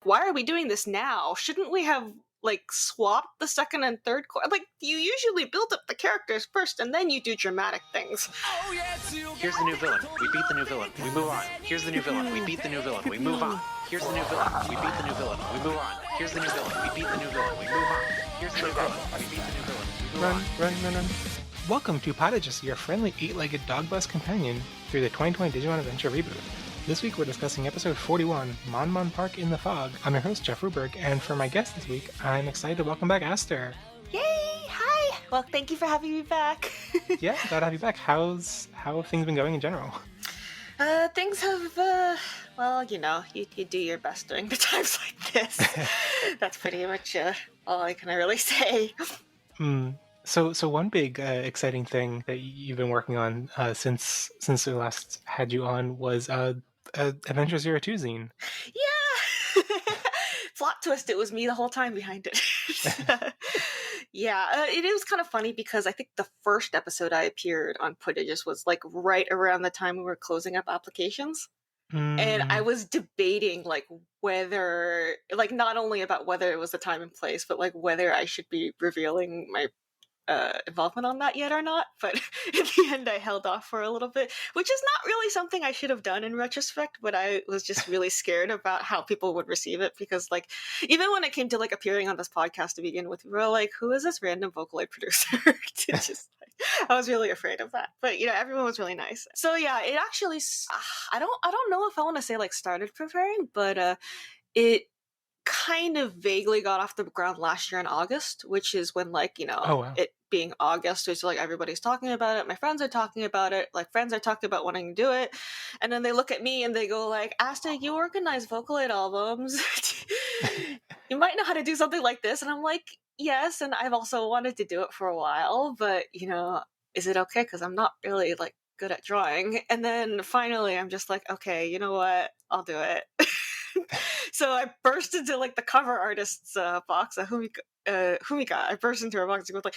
why are we doing this now? Shouldn't we have like swapped the second and third quarter? Like, you usually build up the characters first and then you do dramatic things. Here's the new villain. We beat the new villain. We move on. Here's the new villain. We beat the new villain. We move on. Here's the new villain. We beat the new villain. We move on. Here's the new villain. We beat the new villain. We move on. Here's the new villain. We beat the new villain. We move on. Run. Welcome to Podages, your friendly 8-legged dog bus companion through the 2020 Digimon Adventure reboot. This week we're discussing episode 41, Mon-Mon Park in the Fog. I'm your host, Jeff Ruberg, and for my guest this week, I'm excited to welcome back Aster. Yay! Hi! Well, thank you for having me back. Yeah, glad to have you back. How have things been going in general? Things have, well, you know, you do your best during the times like this. That's pretty much all I can really say. So one big exciting thing that you've been working on since we last had you on was Adventure 02 zine. Yeah! Plot twist, it was me the whole time behind it. Yeah, it was kind of funny because I think the first episode I appeared on Podages was like right around the time we were closing up applications. And I was debating like whether, like, not only about whether it was the time and place, but like whether I should be revealing my involvement on that yet or not, but in the end I held off for a little bit, which is not really something I should have done in retrospect, but I was just really scared about how people would receive it, because like even when it came to like appearing on this podcast to begin with, we were like, who is this random Vocaloid producer? I was really afraid of that, but you know, everyone was really nice. So yeah, it actually I don't know if I want to say like started preparing, but it kind of vaguely got off the ground last year in August, which is when, like, you know, it being August, it's like everybody's talking about it, my friends are talking about it, like friends are talking about wanting to do it, and then they look at me and they go like, Asta, you organize Vocaloid albums. You might know how to do something like this. And I'm like, yes, and I've also wanted to do it for a while, but you know, is it okay? Because I'm not really like good at drawing. And then finally I'm just like, okay, you know what, I'll do it. So I burst into like the cover artist's box, Humika. I burst into her box and goes like,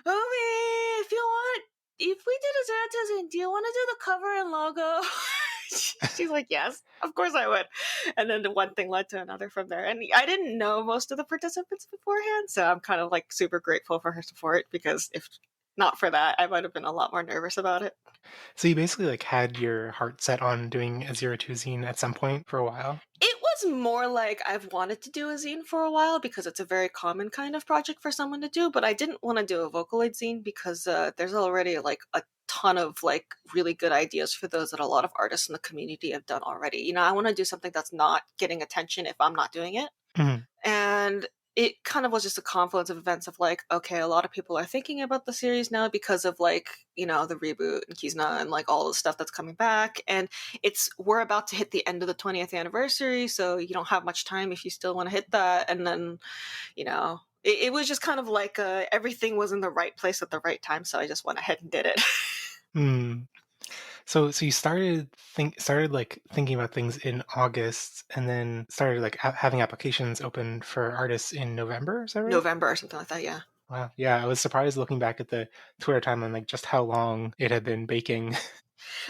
Humi, if we did a Zerata, do you want to do the cover and logo? She's like, yes, of course I would. And then the one thing led to another from there. And I didn't know most of the participants beforehand, so I'm kind of like super grateful for her support, because if not for that, I might have been a lot more nervous about it. So you basically like had your heart set on doing a 02 zine at some point for a while? It was more like I've wanted to do a zine for a while because it's a very common kind of project for someone to do, but I didn't want to do a Vocaloid zine because there's already like a ton of like really good ideas for those that a lot of artists in the community have done already. You know, I want to do something that's not getting attention if I'm not doing it. Mm-hmm. And it kind of was just a confluence of events of like, okay, a lot of people are thinking about the series now because of like, you know, the reboot and Kizuna and like all the stuff that's coming back. And we're about to hit the end of the 20th anniversary, so you don't have much time if you still want to hit that. And then, you know, it was just kind of like everything was in the right place at the right time, so I just went ahead and did it. So you started like thinking about things in August, and then started like having applications open for artists in November. Is that right? November or something like that. Yeah. Wow. Yeah, I was surprised looking back at the Twitter timeline, like just how long it had been baking.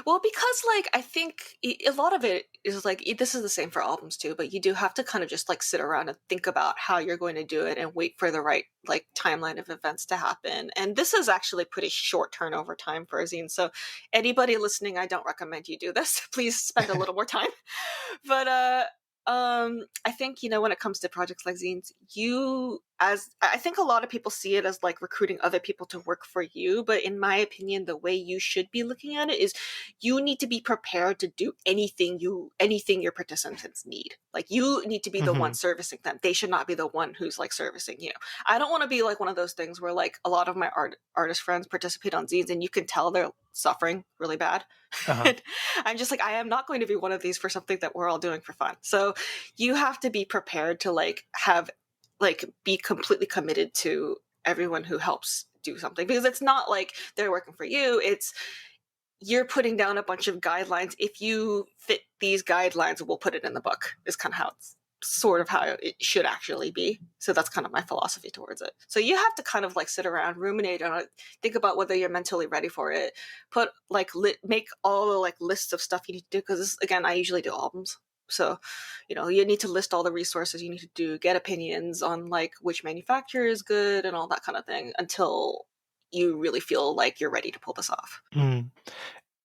Well, because like I think a lot of it is like, this is the same for albums too, but you do have to kind of just like sit around and think about how you're going to do it and wait for the right like timeline of events to happen. And this is actually pretty short turnover time for a zine, so anybody listening, I don't recommend you do this. Please spend a little more time. But I think, you know, when it comes to projects like zines, I think a lot of people see it as like recruiting other people to work for you, but in my opinion, the way you should be looking at it is you need to be prepared to do anything your participants need. Like, you need to be the one servicing them. They should not be the one who's like servicing you. I don't want to be like one of those things where like a lot of my artist friends participate on zines and you can tell they're suffering really bad. And I'm just like, I am not going to be one of these for something that we're all doing for fun. So you have to be prepared to like be completely committed to everyone who helps do something, because it's not like they're working for you. It's you're putting down a bunch of guidelines. If you fit these guidelines, we'll put it in the book, is kind of how it's sort of how it should actually be. So that's kind of my philosophy towards it. So you have to kind of like sit around, ruminate on it, think about whether you're mentally ready for it, put like make all the like lists of stuff you need to do, because again, I usually do albums. So, you need to list all the resources you need to do, get opinions on like which manufacturer is good and all that kind of thing until you really feel like you're ready to pull this off. Mm.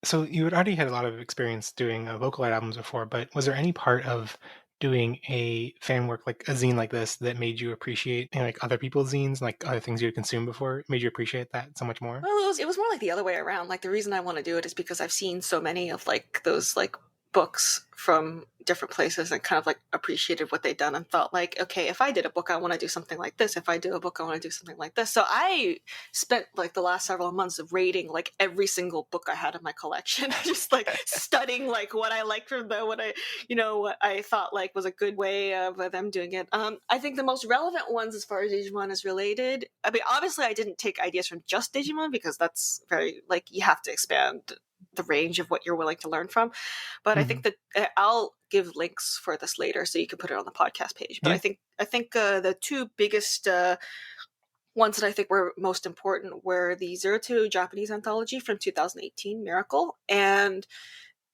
So you had already had a lot of experience doing Vocaloid albums before, but was there any part of doing a fan work like a zine like this that made you appreciate like other people's zines, like other things you had consumed before, made you appreciate that so much more? Well, it was more like the other way around. Like the reason I want to do it is because I've seen so many of like those like books from different places and kind of like appreciated what they've done and thought like, okay, if I did a book, I want to do something like this. If I do a book, I want to do something like this. So I spent like the last several months of rating like every single book I had in my collection, just like studying like what I liked from them, what I thought like was a good way of them doing it. I think the most relevant ones as far as Digimon is related. I mean, obviously I didn't take ideas from just Digimon because that's very like you have to expand the range of what you're willing to learn from. But I think that I'll give links for this later so you can put it on the podcast page. But Yeah. I think the two biggest ones that I think were most important were the 02 Japanese anthology from 2018, Miracle, and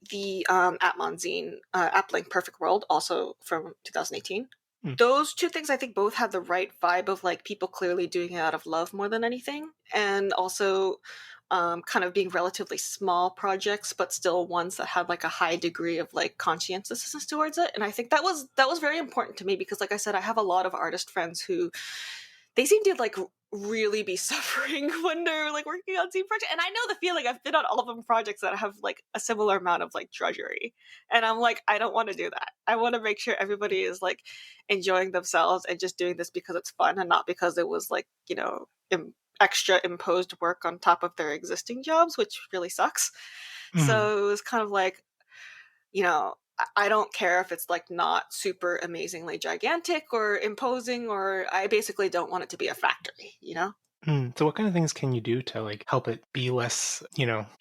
the Atmon zine, Applink Perfect World, also from 2018. Those two things I think both have the right vibe of like people clearly doing it out of love more than anything, and also kind of being relatively small projects, but still ones that had like a high degree of like conscientiousness towards it. And I think that was very important to me because, like I said, I have a lot of artist friends who they seem to like really be suffering when they're like working on zine projects. And I know the feeling. I've been on all of them projects that have like a similar amount of like drudgery, and I'm like, I don't want to do that. I want to make sure everybody is like enjoying themselves and just doing this because it's fun and not because it was like extra imposed work on top of their existing jobs, which really sucks. So it was kind of like, I don't care if it's like not super amazingly gigantic or imposing, or I basically don't want it to be a factory, So what kind of things can you do to like help it be less,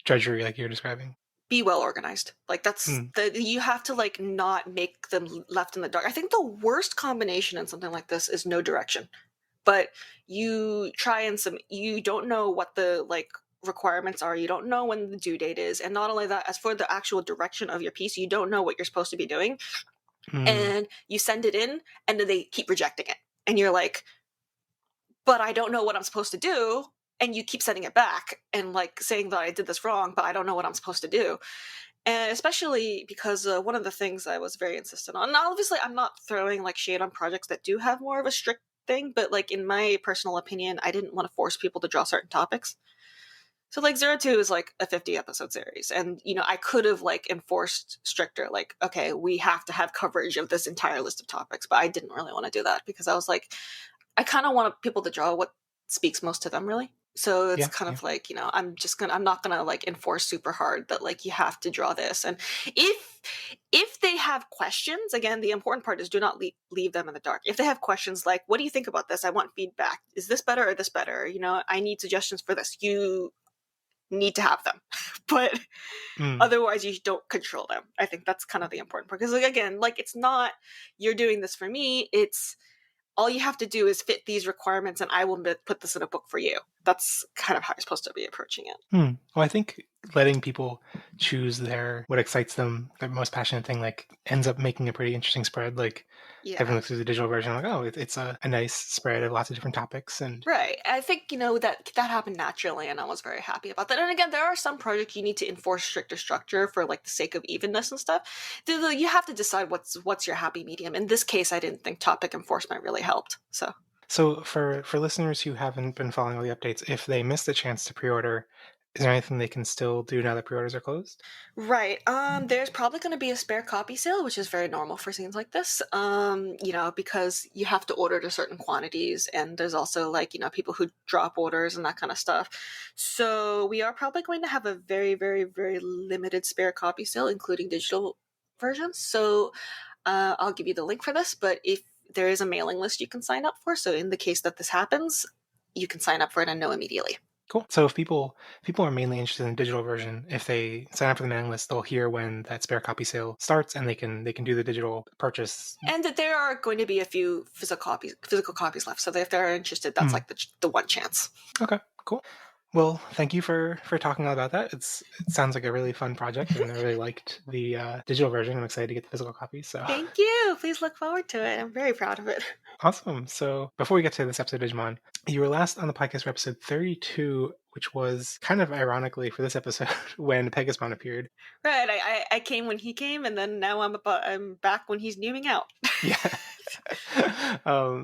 drudgery like you're describing? Be well organized. Like that's you have to like not make them left in the dark. I think the worst combination in something like this is no direction. But you try and you don't know what the like requirements are, you don't know when the due date is, and not only that, as for the actual direction of your piece, you don't know what you're supposed to be doing, and you send it in and then they keep rejecting it and you're like, but I don't know what I'm supposed to do, and you keep sending it back and like saying that I did this wrong, but I don't know what I'm supposed to do. And especially because one of the things I was very insistent on, and obviously I'm not throwing like shade on projects that do have more of a strict thing, but like in my personal opinion, I didn't want to force people to draw certain topics. So like 02 is like a 50 episode series, and I could have like enforced stricter, like, okay, we have to have coverage of this entire list of topics, but I didn't really want to do that because I was like, I kind of want people to draw what speaks most to them, really. So it's kind of like, I'm not gonna like enforce super hard that like you have to draw this. And if they have questions, again, the important part is do not leave them in the dark. If they have questions like, what do you think about this? I want feedback. Is this better or this better? I need suggestions for this. You need to have them, but otherwise you don't control them. I think that's kind of the important part, because like, again, like it's not you're doing this for me, it's all you have to do is fit these requirements and I will put this in a book for you. That's kind of how you're supposed to be approaching it. Well, I think letting people choose what excites them, their most passionate thing, like ends up making a pretty interesting spread. Like everyone looks through the digital version, like, oh, it's a nice spread of lots of different topics. And right. I think, that happened naturally, and I was very happy about that. And again, there are some projects you need to enforce stricter structure for like the sake of evenness and stuff. You have to decide what's your happy medium. In this case, I didn't think topic enforcement really helped. So for listeners who haven't been following all the updates, if they missed the chance to pre-order, is there anything they can still do now that pre-orders are closed? Right. There's probably going to be a spare copy sale, which is very normal for scenes like this. Because you have to order to certain quantities, and there's also like, people who drop orders and that kind of stuff. So we are probably going to have a very, very, very limited spare copy sale, including digital versions. So I'll give you the link for this, but if there is a mailing list you can sign up for. So in the case that this happens, you can sign up for it and know immediately. Cool. So if people are mainly interested in the digital version, if they sign up for the mailing list, they'll hear when that spare copy sale starts, and they can do the digital purchase. And that there are going to be a few physical copies left. So if they're interested, that's like the one chance. Okay, cool. Well, thank you for talking all about that. It sounds like a really fun project, and I really liked the digital version. I'm excited to get the physical copy. So Thank you. Please look forward to it. I'm very proud of it. awesome. So before we get to this episode of Digimon, you were last on the podcast for episode 32, which was kind of ironically for this episode when Pegasus appeared. Right. I came when he came, and then now I'm back when he's newing out. Yeah.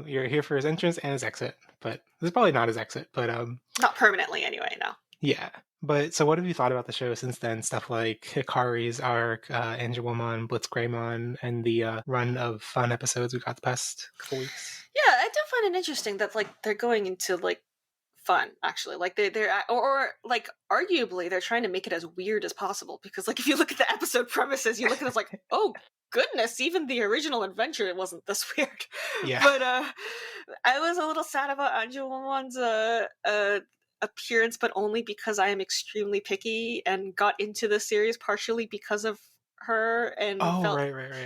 You're here for his entrance and his exit, but this is probably not his exit, but not permanently anyway. No. Yeah. But so what have you thought about the show since then? Stuff like Hikari's arc, Angelomon, Blitzgreymon, and the run of fun episodes we got the past couple weeks. Yeah, I do find it interesting that like they're going into like fun actually, like they're or like arguably they're trying to make it as weird as possible, because like if you look at the episode premises, you look at it like, oh goodness, even the original adventure it wasn't this weird. Yeah. But I was a little sad about Angelomon's appearance, but only because I am extremely picky and got into the series partially because of her, and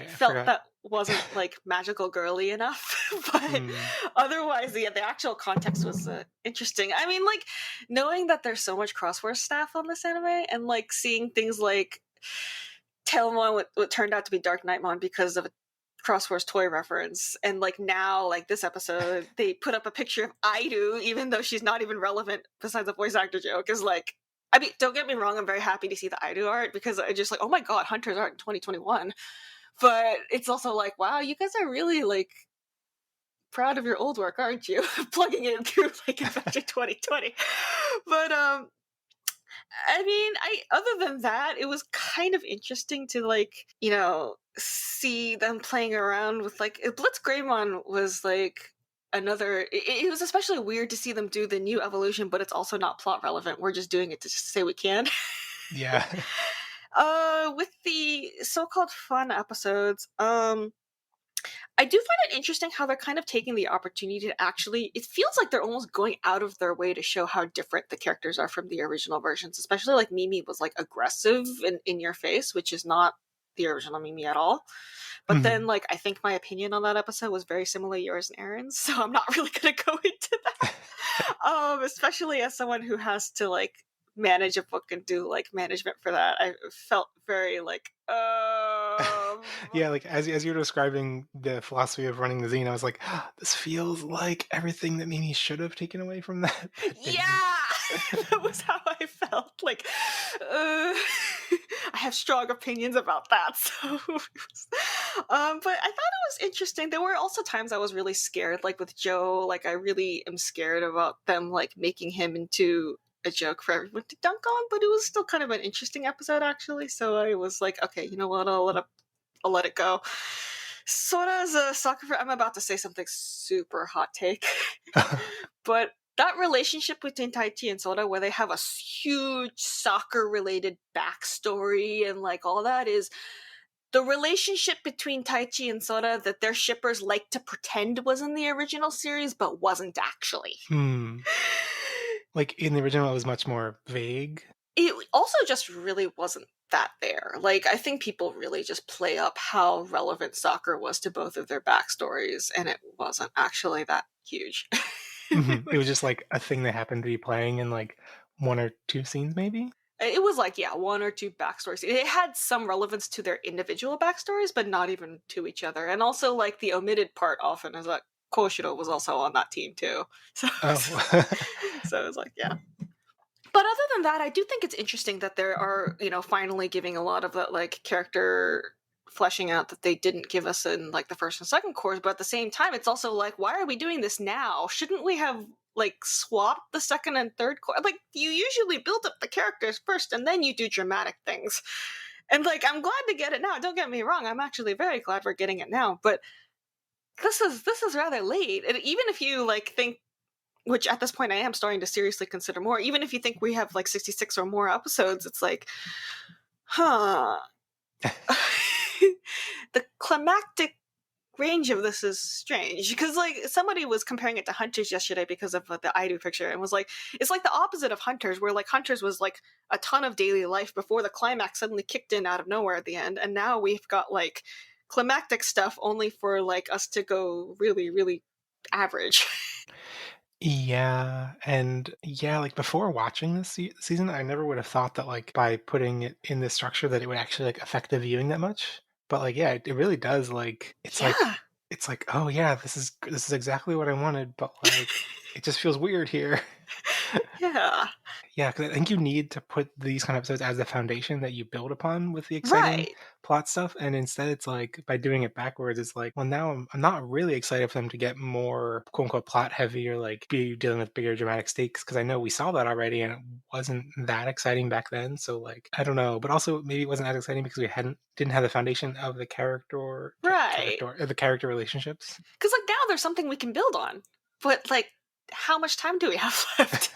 felt that wasn't like magical girly enough. But otherwise the actual context was interesting. I mean, like knowing that there's so much crossword staff on this anime, and like seeing things like Tailmon what turned out to be Dark Knightmon because of a Crossword's toy reference, and like now like this episode they put up a picture of Aidu even though she's not even relevant besides a voice actor joke, is like, I mean, don't get me wrong, I'm very happy to see the Aidu art because I just like, oh my god, Hunter's art in 2021. But it's also like, wow, you guys are really like proud of your old work, aren't you? Plugging it through like Adventure 2020. But I mean, other than that, it was kind of interesting to like, you know, see them playing around with like Blitzgreymon was like another. It was especially weird to see them do the new evolution, but it's also not plot relevant. We're just doing it to just say we can. Yeah. With the so-called fun episodes, I do find it interesting how they're kind of taking the opportunity to actually, it feels like they're almost going out of their way to show how different the characters are from the original versions, especially like Mimi was like aggressive and in your face, which is not the original Mimi at all. But then like, I think my opinion on that episode was very similar to yours and Aaron's, so I'm not really going to go into that. Especially as someone who has to like manage a book and do like management for that, I felt very like yeah, like as you were describing the philosophy of running the zine, I was like, this feels like everything that Mimi should have taken away from that. Yeah, that was how I felt. Like, I have strong opinions about that. So, but I thought it was interesting. There were also times I was really scared, like with Joe. Like, I really am scared about them like making him into a joke for everyone to dunk on, but it was still kind of an interesting episode actually. So I was like, okay, you know what, I'll let it go. Sora's a soccer. I'm about to say something super hot take, but that relationship between Taichi and Sora, where they have a huge soccer-related backstory and like all that, is the relationship between Taichi and Sora that their shippers like to pretend was in the original series, but wasn't actually. Like in the original, it was much more vague. It also just really wasn't that there. Like, I think people really just play up how relevant soccer was to both of their backstories, and it wasn't actually that huge. It was just like a thing that happened to be playing in like one or two scenes, maybe? It was like, yeah, one or two backstories. It had some relevance to their individual backstories, but not even to each other. And also, like, the omitted part often is that Koshiro was also on that team, too. So, so it was like, yeah. But other than that, I do think it's interesting that there are, you know, finally giving a lot of that, like, character fleshing out that they didn't give us in, like, the first and second course. But at the same time, it's also like, why are we doing this now? Shouldn't we have, like, swapped the second and third course? Like, you usually build up the characters first, and then you do dramatic things. And, like, I'm glad to get it now. Don't get me wrong. I'm actually very glad we're getting it now. But this is rather late. And even if you, like, think, which at this point I am starting to seriously consider more, even if you think we have like 66 or more episodes, it's like, the climactic range of this is strange, because like somebody was comparing it to Hunters yesterday because of the Aidu picture, and was like, it's like the opposite of Hunters, where like Hunters was like a ton of daily life before the climax suddenly kicked in out of nowhere at the end, and now we've got like climactic stuff only for like us to go really, really average. Yeah, and yeah, like before watching this season, I never would have thought that like by putting it in this structure that it would actually like affect the viewing that much. But like, yeah, it really does. Like, Yeah. it's like, oh yeah, this is exactly what I wanted, but like, it just feels weird here. Yeah. Yeah, because I think you need to put these kind of episodes as the foundation that you build upon with the exciting Right. plot stuff, and instead it's like by doing it backwards, it's like, well, now I'm not really excited for them to get more quote unquote plot heavy or like be dealing with bigger dramatic stakes because I know we saw that already and it wasn't that exciting back then. So like, I don't know, but also maybe it wasn't as exciting because we didn't have the foundation of the Right. the character relationships. Because like now there's something we can build on, but like, how much time do we have left?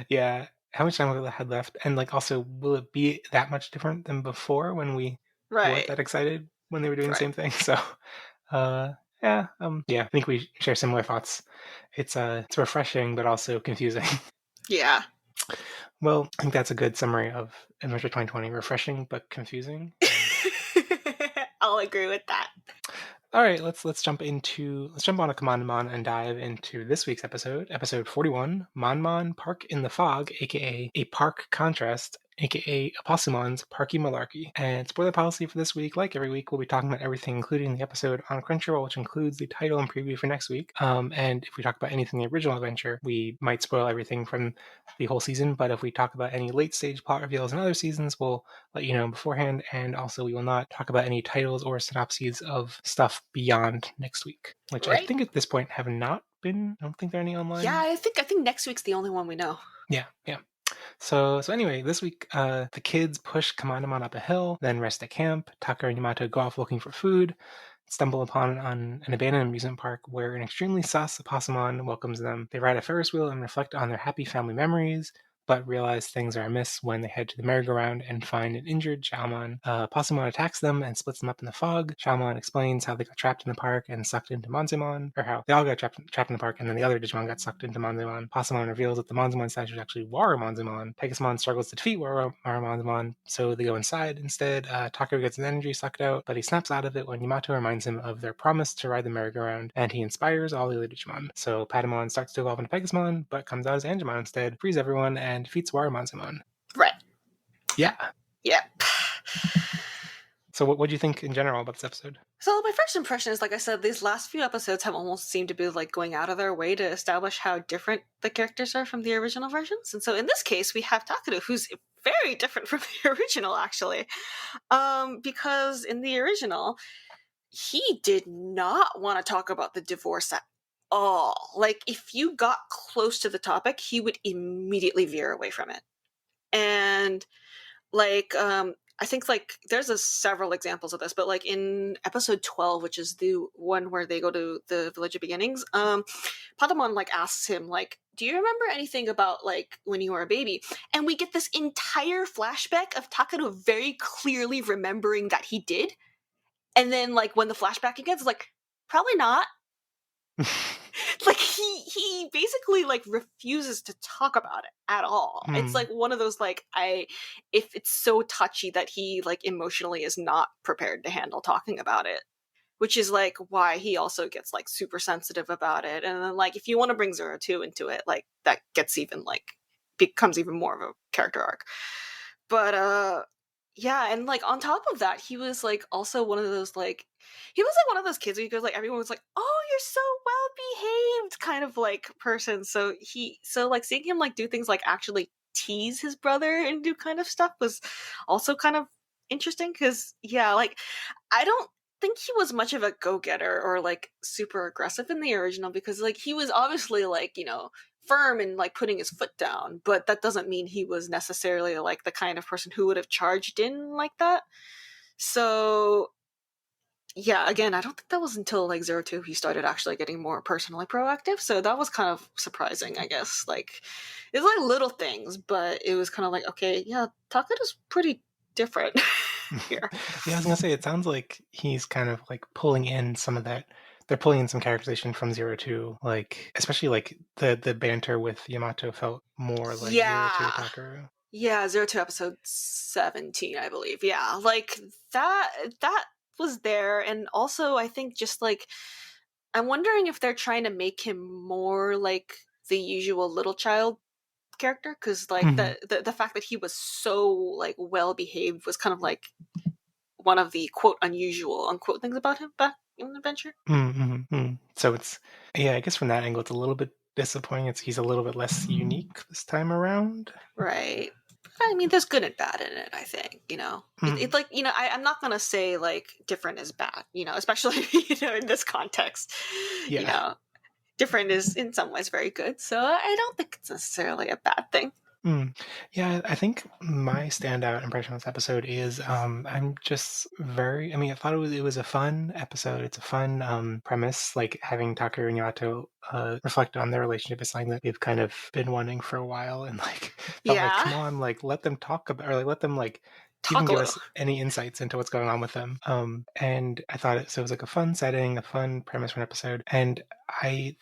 Yeah. How much time will it had left? And like also, will it be that much different than before when we weren't Right. that excited when they were doing the Right. same thing? So yeah, I think we share similar thoughts. It's refreshing but also confusing. Yeah. Well, I think that's a good summary of Adventure 2020. Refreshing but confusing. I'll agree with that. All right, let's jump on a Mon-Mon and dive into this week's episode 41, Mon-Mon Park in the Fog, aka a park contrast, aka Apossumon's Parky Malarkey. And spoiler policy for this week, like every week, we'll be talking about everything, including the episode on Crunchyroll, which includes the title and preview for next week. And if we talk about anything in the original adventure, we might spoil everything from the whole season. But if we talk about any late stage plot reveals in other seasons, we'll let you know beforehand. And also, we will not talk about any titles or synopses of stuff beyond next week, which I Right. think at this point have not been. I don't think there are any online. Yeah, I think next week's the only one we know. Yeah. So anyway, this week the kids push Commandamon up a hill, then rest at camp. Takeru and Yamato go off looking for food, stumble upon an abandoned amusement park where an extremely sus Opossumon welcomes them. They ride a Ferris wheel and reflect on their happy family memories, but realize things are amiss when they head to the merry-go-round and find an injured Xiaomon. Possumon attacks them and splits them up in the fog. Xiaomon explains how they got trapped in the park and sucked into Monzemon, or how they all got trapped in the park and then the other Digimon got sucked into Monzemon. Possumon reveals that the Monzemon statue is actually Waru Monzemon. Pegasusmon struggles to defeat Waru Monzemon, so they go inside instead. Takeru gets his energy sucked out, but he snaps out of it when Yamato reminds him of their promise to ride the merry-go-round, and he inspires all the other Digimon. So Patamon starts to evolve into Pegasusmon, but comes out as Angemon instead, frees everyone, and defeats Waru Monzemon. Right. Yeah. Yep. So what do you think in general about this episode? So my first impression is, like I said, these last few episodes have almost seemed to be like going out of their way to establish how different the characters are from the original versions. And so in this case, we have Takeru, who's very different from the original, actually. Because in the original, he did not want to talk about the divorce at all. Like, if you got close to the topic, he would immediately veer away from it. And like I think like there's several examples of this, but like in episode 12, which is the one where they go to the village of beginnings, Patamon like asks him like, do you remember anything about like when you were a baby? And we get this entire flashback of Takeru very clearly remembering that he did, and then like when the flashback begins, it's like, probably not. Like he basically like refuses to talk about it at all. It's like one of those like, if it's so touchy that he like emotionally is not prepared to handle talking about it, which is like why he also gets like super sensitive about it. And then like if you want to bring 02 into it, like that gets even like becomes even more of a character arc. But yeah, and like on top of that, he was like also one of those like, he was like one of those kids where you goes like everyone was like, oh, you're so well behaved kind of like person. So like seeing him like do things like actually tease his brother and do kind of stuff was also kind of interesting, because yeah, like I don't think he was much of a go-getter or like super aggressive in the original, because like he was obviously like, you know, firm and like putting his foot down, but that doesn't mean he was necessarily like the kind of person who would have charged in like that. So yeah, again, I don't think that was until like 02 he started actually getting more personally proactive, so that was kind of surprising, I guess. Like it's like little things, but it was kind of like, okay, yeah, Takeru's pretty different here. Yeah, I was gonna say, it sounds like he's kind of like pulling in some of that. They're pulling in some characterization from 02, like especially like the banter with Yamato felt more like 02 Yeah. Takeru. Yeah, 02 episode 17, I believe. Yeah, like that was there. And also I think just like I'm wondering if they're trying to make him more like the usual little child character, because like the fact that he was so like well behaved was kind of like one of the quote unusual unquote things about him back in Adventure. So it's, yeah, I guess from that angle, it's a little bit disappointing. He's a little bit less unique this time around. Right. I mean, there's good and bad in it, I think, It's like, I'm not going to say, like, different is bad, especially, in this context. Yeah. Different is, in some ways, very good. So I don't think it's necessarily a bad thing. Yeah, I think my standout impression of this episode is I'm just I thought it was a fun episode. It's a fun premise, like having Takeru and Yamato reflect on their relationship is something that we've kind of been wanting for a while, and like felt like, come on, like let them talk about, or like let them like even give us any insights into what's going on with them. And I thought it was like a fun setting, a fun premise for an episode. And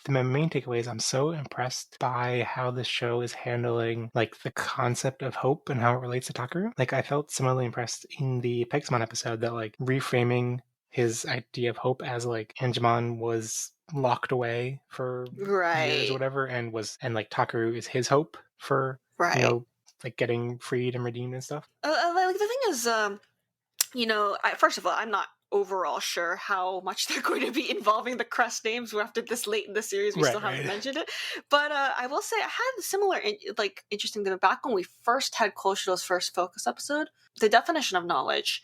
my main takeaway is I'm so impressed by how the show is handling like the concept of hope and how it relates to Takeru. Like I felt similarly impressed in the Pegasus episode that like reframing his idea of hope as like Angemon was locked away for years or whatever, and like Takeru is his hope for like getting freed and redeemed and stuff. Like the thing is, first of all, I'm not overall sure how much they're going to be involving the crest names after this late in the series. We still haven't mentioned it, but I will say I had similar interesting thing back when we first had Koshiro's first focus episode. The definition of knowledge,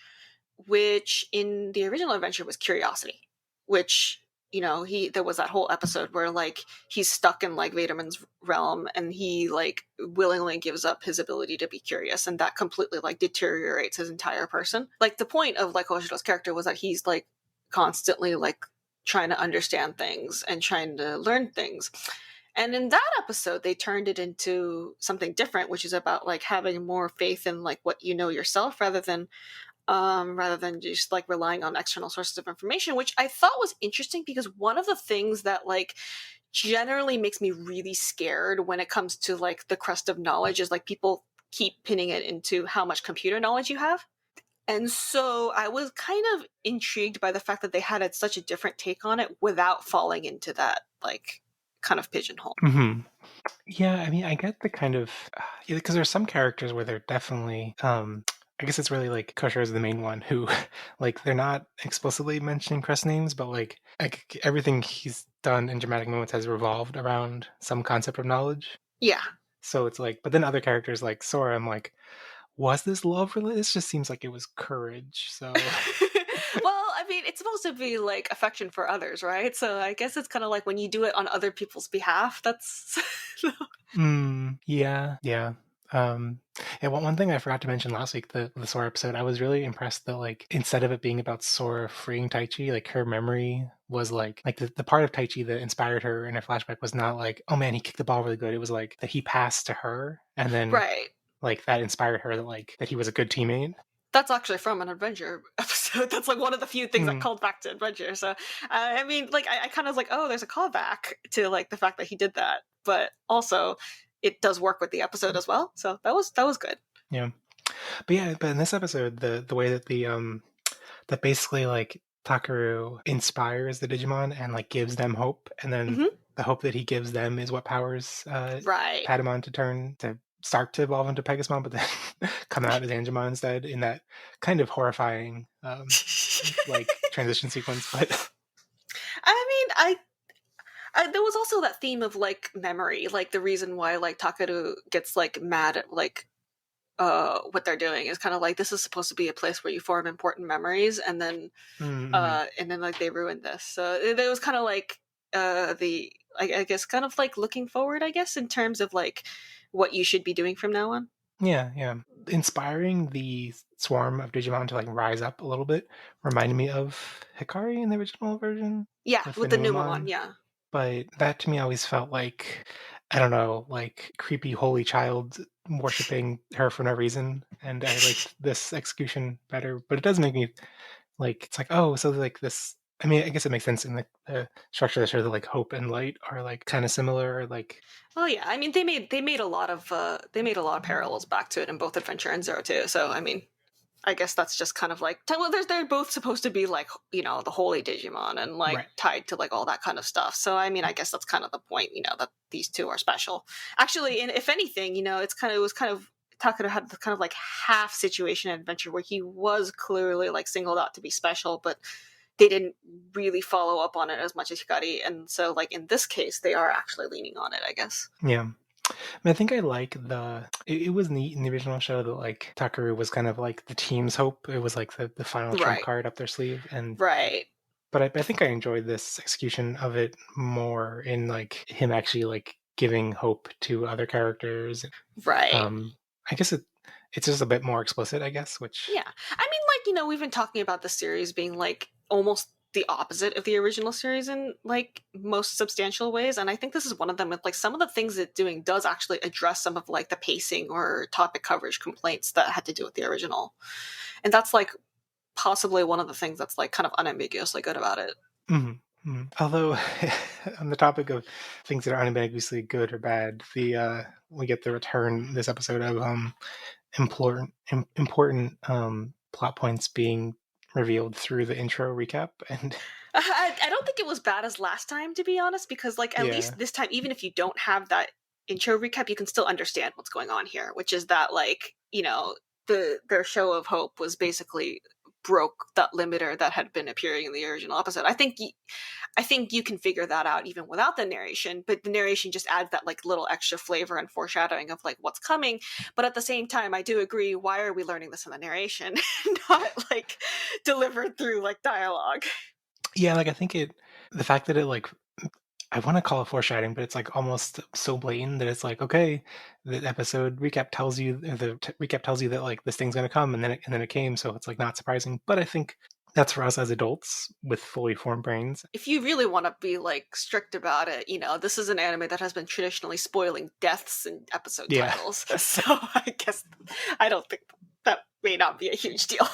which in the original adventure was curiosity, which there was that whole episode where like he's stuck in like Vaderman's realm and he like willingly gives up his ability to be curious, and that completely like deteriorates his entire person. Like the point of like Hoshiro's character was that he's like constantly like trying to understand things and trying to learn things. And in that episode, they turned it into something different, which is about like having more faith in like what you know yourself rather than just like relying on external sources of information, which I thought was interesting because one of the things that like generally makes me really scared when it comes to like the crest of knowledge is like people keep pinning it into how much computer knowledge you have. And so I was kind of intrigued by the fact that they had such a different take on it without falling into that like kind of pigeonhole. Yeah, I mean, I get the kind of because there's some characters where they're definitely I guess it's really like Kosher is the main one who like they're not explicitly mentioning crest names, but like everything he's done in dramatic moments has revolved around some concept of knowledge. Yeah. So it's like, but then other characters like Sora, I'm like, was this love related? This just seems like it was courage. So well, I mean, it's supposed to be like affection for others, right? So I guess it's kind of like when you do it on other people's behalf. That's yeah. And one thing I forgot to mention last week, the Sora episode, I was really impressed that like instead of it being about Sora freeing Taichi, like her memory was like the part of Taichi that inspired her in her flashback was not like, oh man, he kicked the ball really good. It was like that he passed to her, and then like that inspired her that he was a good teammate. That's actually from an Adventure episode. That's like one of the few things that called back to Adventure. So, I mean, like, I kind of was like, oh, there's a callback to like the fact that he did that, but also it does work with the episode as well. So that was good. Yeah, but in this episode, the way that that basically like Takeru inspires the Digimon and like gives them hope, and then the hope that he gives them is what powers Patamon to start to evolve into Pegasusmon, but then come out as Angemon instead in that kind of horrifying like transition sequence. But I mean, I there was also that theme of like memory, like the reason why like Takeru gets like mad at like what they're doing is kind of like this is supposed to be a place where you form important memories, and then like they ruined this. So it was kind of like I guess kind of like looking forward, I guess, in terms of like what you should be doing from now on. Yeah. Inspiring the swarm of Digimon to like rise up a little bit reminded me of Hikari in the original version. Yeah, with the Numamon, yeah. But that to me always felt like, I don't know, like creepy holy child worshipping her for no reason. And I liked this execution better. But it does make me like, it's like, oh, so like this. I mean, I guess it makes sense in the structure that shows that like hope and light are like kind of similar, like. Oh yeah, I mean they made a lot of parallels back to it in both Adventure and Zero too. So I mean, I guess that's just kind of like, well, they're both supposed to be like, you know, the holy Digimon and like Right. tied to like all that kind of stuff. So I mean, I guess that's kind of the point, you know, that these two are special. Actually, and if anything, you know, it was kind of Takeru had the kind of like half situation adventure where he was clearly like singled out to be special, but they didn't really follow up on it as much as Hikari. And so like in this case, they are actually leaning on it, I guess. Yeah. I mean, I think I like it was neat in the original show that like Takeru was kind of like the team's hope. It was like the final trump Right. card up their sleeve, and Right. but I think I enjoyed this execution of it more in like him actually like giving hope to other characters. Right. I guess it's just a bit more explicit, I guess, which Yeah. I mean, like, you know, we've been talking about the series being like almost the opposite of the original series in like most substantial ways. And I think this is one of them with like some of the things it's doing does actually address some of like the pacing or topic coverage complaints that had to do with the original. And that's like possibly one of the things that's like kind of unambiguously good about it. Although on the topic of things that are unambiguously good or bad, we get the return this episode of important plot points being revealed through the intro recap, and I don't think it was bad as last time, to be honest, because like at yeah, least this time, even if you don't have that intro recap, you can still understand what's going on here, which is that like, you know, their show of hope was basically broke that limiter that had been appearing in the original episode. I think you can figure that out even without the narration, but the narration just adds that like little extra flavor and foreshadowing of like what's coming. But at the same time, I do agree, why are we learning this in the narration, not like delivered through like dialogue? yeah, like I think the fact that it like I want to call it foreshadowing, but it's like almost so blatant that it's like, okay, the episode recap tells you recap tells you that like this thing's gonna come, and then it came, so it's like not surprising. But I think that's for us as adults with fully formed brains. If you really want to be like strict about it, you know, this is an anime that has been traditionally spoiling deaths in episode Yeah, titles. So I guess I don't think that may not be a huge deal.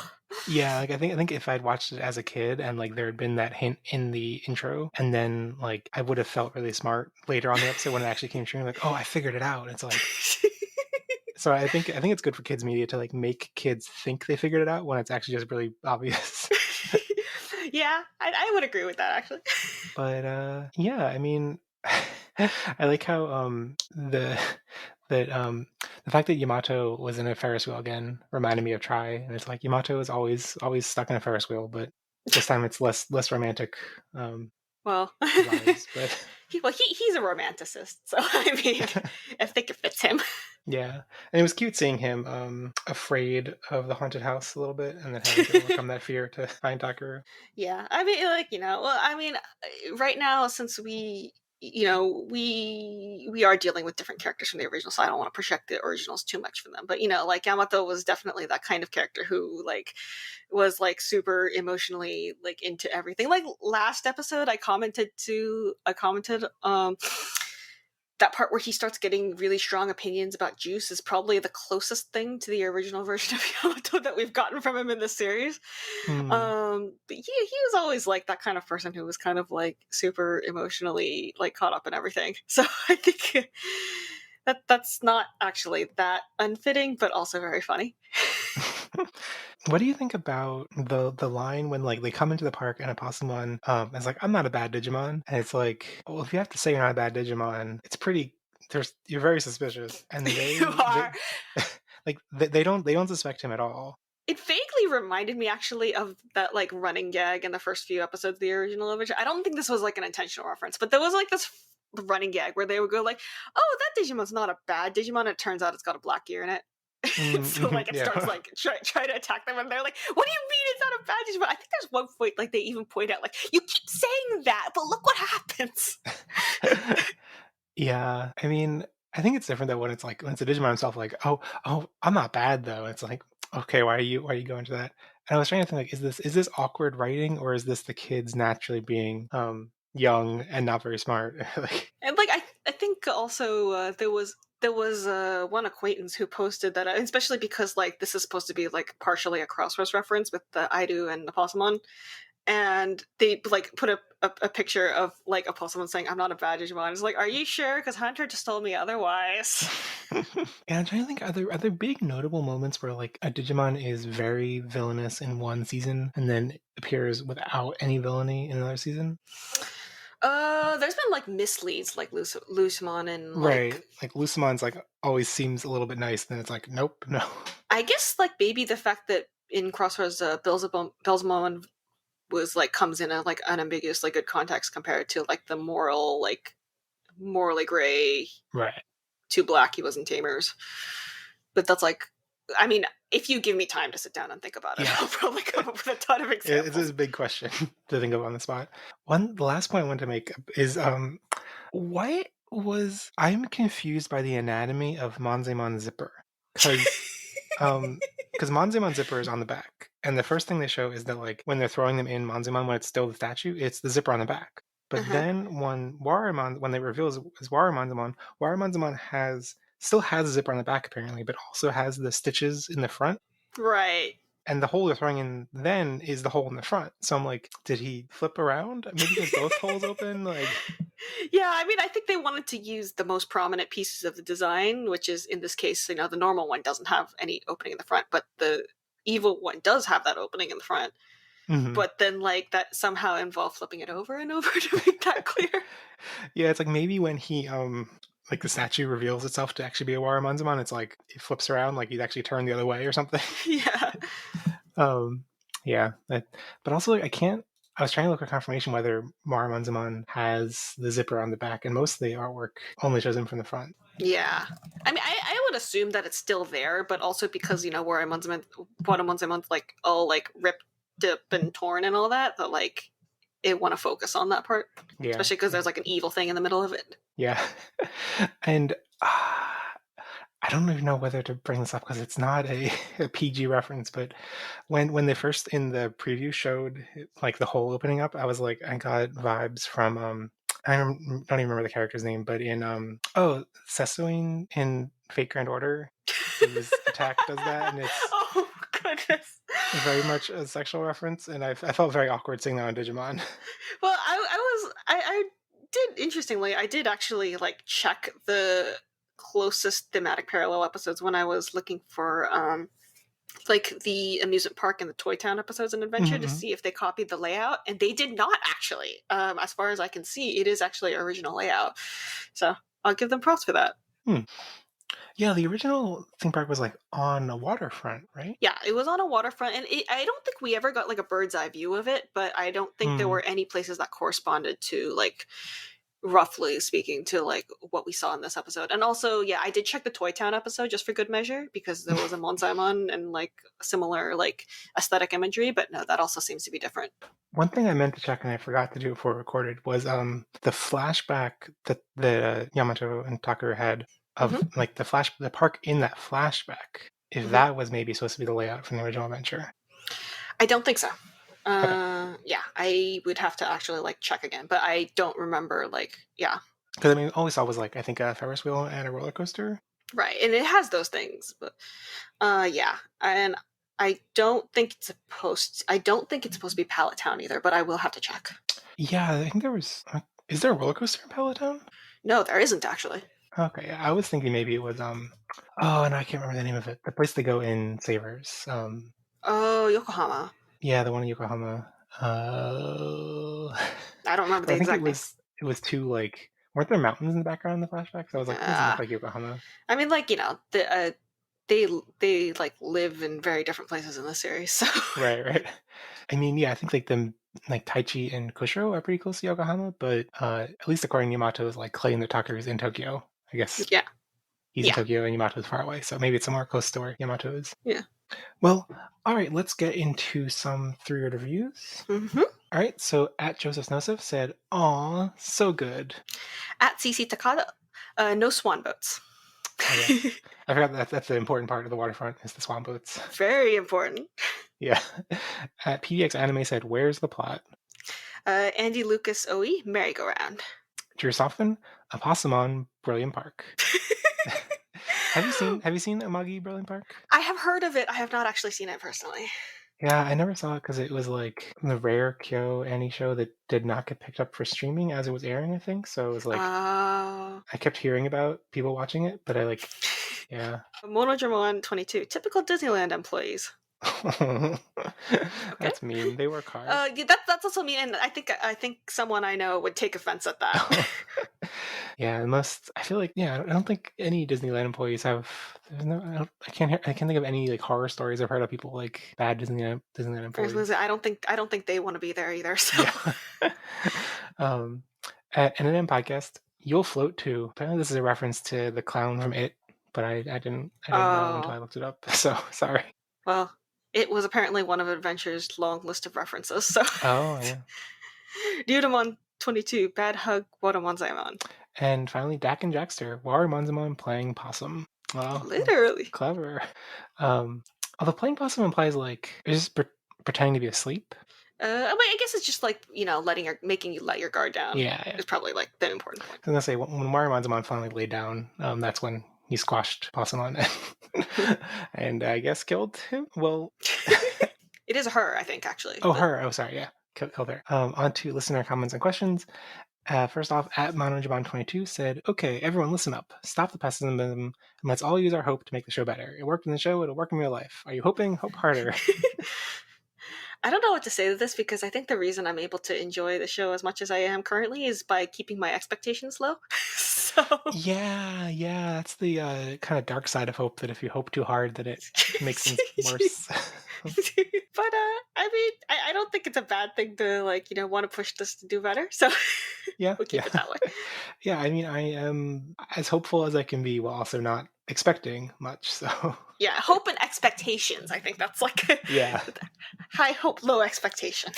yeah. Like I think if I'd watched it as a kid and like there had been that hint in the intro, and then like I would have felt really smart later on the episode when it actually came true. Like, oh, I figured it out. It's like. So I think it's good for kids media to like make kids think they figured it out when it's actually just really obvious. Yeah, I would agree with that actually. But yeah, I mean, I like how that the fact that Yamato was in a Ferris wheel again reminded me of Try, and it's like Yamato is always stuck in a Ferris wheel, but this time it's less romantic Well, vibes. But he's a romanticist, so I mean, I think it fits him. yeah, and it was cute seeing him afraid of the haunted house a little bit, and then having to overcome that fear to find Takeru. Yeah, I mean, like, you know, well, I mean, right now since you know, we are dealing with different characters from the original, so I don't want to project the originals too much for them. But you know, like Yamato was definitely that kind of character who like was like super emotionally like into everything. Like last episode, I commented that part where he starts getting really strong opinions about juice is probably the closest thing to the original version of Yamato that we've gotten from him in this series. Hmm. But he was always like that kind of person who was kind of like super emotionally like caught up in everything. So I think that's not actually that unfitting, but also very funny. What do you think about the line when like they come into the park and a Possumon is like, I'm not a bad Digimon, and it's like, well, if you have to say you're not a bad Digimon, it's pretty. You're very suspicious, and You are. they don't suspect him at all. It vaguely reminded me actually of that like running gag in the first few episodes of the original Adventure. I don't think this was like an intentional reference, but there was like this running gag where they would go like, "Oh, that Digimon's not a bad Digimon." And it turns out it's got a black ear in it. So like it Yeah. starts like try to attack them, and they're like, "What do you mean it's not a bad Digimon?" I think there's one point like they even point out like, "You keep saying that, but look what happens." Yeah, I mean, I think it's different though when it's like when it's a Digimon himself, like, oh, I'm not bad though. It's like, okay, why are you going to that? And I was trying to think like, is this awkward writing, or is this the kids naturally being young and not very smart? Like, And like I think also there was one acquaintance who posted that, especially because like this is supposed to be like partially a Crossroads reference with the Aidu and the Possumon. and they like put a picture of like someone saying, "I'm not a bad Digimon." It's like, are you sure? Because Hunter just told me otherwise. Yeah, I'm trying to think, are there big notable moments where like a Digimon is very villainous in one season and then appears without any villainy in another season? There's been like misleads like Lucemon and Right. like Like Lucimon's like always seems a little bit nice, then it's like, nope, no. I guess like maybe the fact that in Crossroads Belzebon was like comes in a like unambiguous like good context compared to like the morally gray Right. to black he was in Tamers. But that's like, I mean, if you give me time to sit down and think about it, Yeah. I'll probably come up with a ton of It's examples. a big question to think of on the spot. The last point I want to make is why was I'm confused by the anatomy of Monzemon Zipper? Because Monzemon Zipper is on the back, and the first thing they show is that like when they're throwing them in Monzemon when it's still the statue, it's the zipper on the back. But then when they reveal his Warumonzemon still has a zipper on the back apparently, but also has the stitches in the front. Right. And the hole they're throwing in then is the hole in the front. So I'm like, did he flip around? Maybe he has both holes open? Like, Yeah, I mean, I think they wanted to use the most prominent pieces of the design, which is in this case, the normal one doesn't have any opening in the front, but the evil one does have that opening in the front. mm-hmm. But then, like, that somehow involved flipping it over and over to make that clear. Yeah, it's like maybe when he like the statue reveals itself to actually be a Warumonzemon, it's like it flips around like he'd actually turn the other way or something. Yeah. Yeah. But also like, I was trying to look for confirmation whether Warumonzemon has the zipper on the back, and most of the artwork only shows him from the front. Yeah. I mean, I would assume that it's still there, but also because, Warumonzemon's like all like ripped up and torn and all that like it want to focus on that part. Yeah. Especially because there's like an evil thing in the middle of it. Yeah. And I don't even know whether to bring this up because it's not a PG reference, but when they first in the preview showed like the hole opening up, I was like, I got vibes from I don't even remember the character's name, but in Sessuine in Fate Grand Order, his attack does that, and it's oh goodness, very much a sexual reference, and I felt very awkward seeing that on Digimon. Well, I did interestingly, I did actually like check the closest thematic parallel episodes when I was looking for like the amusement park and the Toy Town episodes in Adventure to see if they copied the layout, and they did not actually. As far as I can see, it is actually original layout, so I'll give them props for that. Yeah, the original theme park was like on a waterfront, right? Yeah, it was on a waterfront, and I don't think we ever got like a bird's eye view of it, but I don't think there were any places that corresponded to like roughly speaking to like what we saw in this episode. And also, yeah, I did check the Toy Town episode just for good measure because there was a Mon-Mon and like similar like aesthetic imagery, but no, that also seems to be different. One thing I meant to check and I forgot to do before we recorded was the flashback that the Yamato and Takeru had of like the park in that flashback. If that was maybe supposed to be the layout from the original adventure. I don't think so. Okay. Yeah, I would have to actually like check again, but I don't remember like, yeah. Because I mean, all we saw was like I think a Ferris wheel and a roller coaster. Right, and it has those things, but yeah, and I don't think it's supposed to be Pallet Town either, but I will have to check. Yeah, I think there was. Is there a roller coaster in Pallet Town? No, there isn't actually. Okay, I was thinking maybe it was oh, and I can't remember the name of it. The place they go in Savers. Oh, Yokohama. Yeah, the one in Yokohama. I don't remember the exact name. It was too like, weren't there mountains in the background in the flashback? So I was like, this doesn't look like Yokohama. I mean, like, they like live in very different places in the series. So right. I mean, yeah, I think like like Taichi and Kushiro are pretty close to Yokohama, but at least according to Yamato, is like claiming that Takeru's in Tokyo. I guess. Yeah. He's in Tokyo and Yamato's far away, so maybe it's somewhere close to where Yamato is. Yeah. Well, all right, let's get into some 3-word reviews. All right, so at Joseph Snosif said, "Aw, so good." At CC Takada, no swan boats. Oh, yeah. I forgot that's the important part of the waterfront is the swan boats. Very important. Yeah. At PDX Anime said, "Where's the plot?" Andy Lucas OE, merry-go-round. Drew Softman, Opossumon, Brilliant Park. Have you seen Amagi Brilliant Park? I have heard of it. I have not actually seen it personally. Yeah, I never saw it because it was like the rare Kyo Annie show that did not get picked up for streaming as it was airing, I think. So it was like Uh, I kept hearing about people watching it, but I like, yeah. Monojimon 22, typical Disneyland employees. Okay. That's mean. They work hard. Yeah, that's also mean, and I think someone I know would take offense at that. Yeah, most. I feel like I don't think any Disneyland employees have. There's no. I can't think of any like horror stories I've heard of people like bad Disneyland I was gonna employees. say, I don't think they want to be there either. So Yeah. um, at N&M podcast, you'll float too. Apparently, this is a reference to the clown from It, but I didn't know until oh I looked it up. So sorry. well, it was apparently one of Adventure's long list of references. So Oh yeah. Ryudamon 22, bad hug, Watamonzaimon. And finally, Dak and Jackster, Warumonzamon playing possum. Well, Literally. clever. Um, although playing possum implies like is just pretending to be asleep. I guess it's just like making you let your guard down. Yeah. Is probably like the important point. I was gonna say when Warumonzamon finally laid down, that's when he squashed Possumon and I guess killed him. Well, It is her, I think, actually. oh her. Oh sorry, yeah, killed her. On to listener comments and questions. First off, at Monojibon22 said, "Okay, everyone, listen up. Stop the pessimism, and let's all use our hope to make the show better. It worked in the show; it'll work in real life. Are you hoping? Hope harder." I don't know what to say to this because I think the reason I'm able to enjoy the show as much as I am currently is by keeping my expectations low. So Yeah, that's the kind of dark side of hope. That if you hope too hard, that it makes things worse. but I mean, I don't think it's a bad thing to want to push this to do better. So Yeah, we'll keep it that way. Yeah, I mean, I am as hopeful as I can be, while also not expecting much. So Yeah, hope and expectations. I think that's like yeah. high hope, low expectation.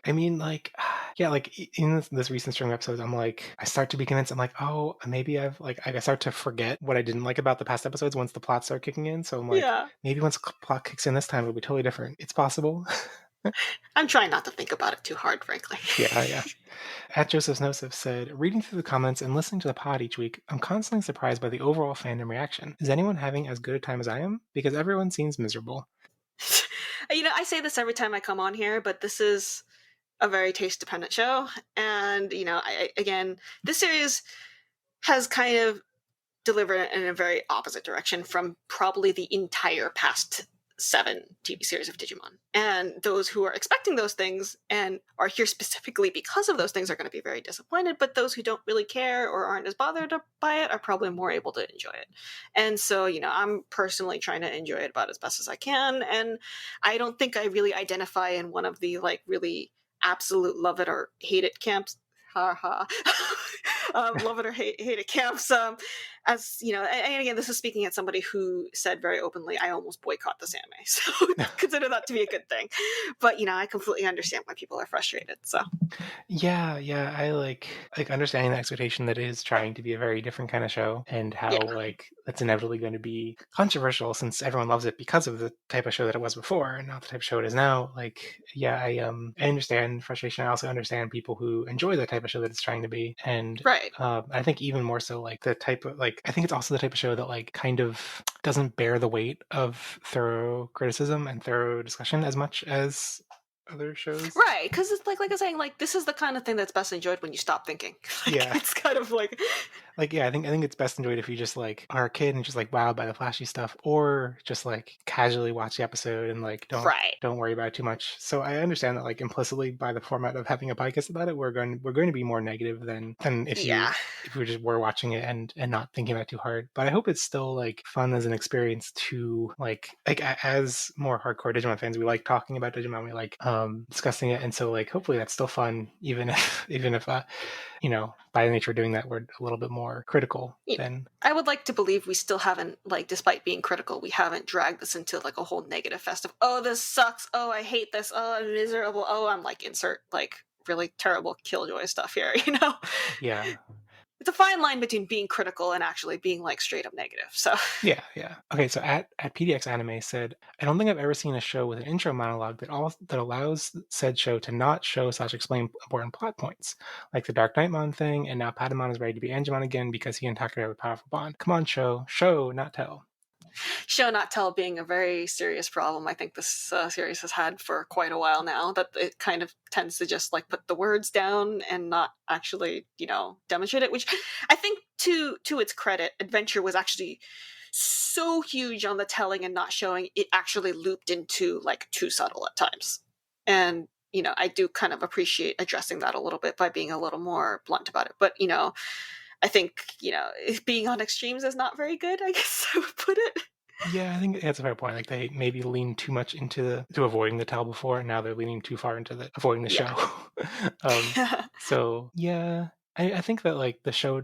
I mean, like, yeah, like in this recent string of episodes, I'm like, I start to be convinced. I'm like, oh, maybe I start to forget what I didn't like about the past episodes once the plots start kicking in. So I'm like, Yeah, maybe once the plot kicks in this time, it'll be totally different. It's possible. I'm trying not to think about it too hard, frankly. Yeah. At Joseph Nosif said, reading through the comments and listening to the pod each week, I'm constantly surprised by the overall fandom reaction. Is anyone having as good a time as I am? Because everyone seems miserable. I say this every time I come on here, but this is a very taste dependent show. And, again, this series has kind of delivered in a very opposite direction from probably the entire past 7 TV series of Digimon. And those who are expecting those things and are here specifically because of those things are going to be very disappointed, but those who don't really care or aren't as bothered by it are probably more able to enjoy it. And so, I'm personally trying to enjoy it about as best as I can, and I don't think I really identify in one of the really absolute love it or hate it camps. Ha ha. Love it or hate it camps. As and again, this is speaking at somebody who said very openly, I almost boycott this anime. So consider that to be a good thing. But I completely understand why people are frustrated. So Yeah, I like understanding the expectation that it is trying to be a very different kind of show, and how like it's inevitably going to be controversial since everyone loves it because of the type of show that it was before and not the type of show it is now. Like, yeah, I understand frustration. I also understand people who enjoy the type of show that it's trying to be, and right. I think even more so like the type of I think it's also the type of show that like kind of doesn't bear the weight of thorough criticism and thorough discussion as much as other shows. Right, because it's like I'm saying, this is the kind of thing that's best enjoyed when you stop thinking. Yeah. It's kind of like yeah, I think it's best enjoyed if you just like are a kid and just like wowed by the flashy stuff, or just like casually watch the episode and like don't worry about it too much. So I understand that like implicitly by the format of having a podcast about it, we're going to be more negative than if we just were watching it and not thinking about it too hard. But I hope it's still like fun as an experience to like as more hardcore Digimon fans, we like talking about Digimon, we like discussing it, and so like hopefully that's still fun even if by the nature of doing that, we're a little bit more critical than. I would like to believe we still haven't, despite being critical, we haven't dragged this into a whole negative fest of, oh, this sucks, oh, I hate this, oh, I'm miserable, oh, I'm insert really terrible killjoy stuff here, Yeah. It's a fine line between being critical and actually being straight up negative. So yeah. Okay, so at PDX Anime said, I don't think I've ever seen a show with an intro monologue that allows said show to not show / explain important plot points, like the Dark Knightmon thing, and now Patamon is ready to be Angemon again because he and Takeru have a powerful bond. Come on, show, not tell. Show not tell being a very serious problem I think this series has had for quite a while now, that it kind of tends to just like put the words down and not actually, demonstrate it, which I think to its credit, Adventure was actually so huge on the telling and not showing. It actually looped into like too subtle at times. And I do kind of appreciate addressing that a little bit by being a little more blunt about it. But I think being on extremes is not very good, I guess I would put it. Yeah, I think that's a fair point. Like they maybe leaned too much into avoiding the tell before, and now they're leaning too far into the avoiding the Yeah. show. So yeah, I think that like the show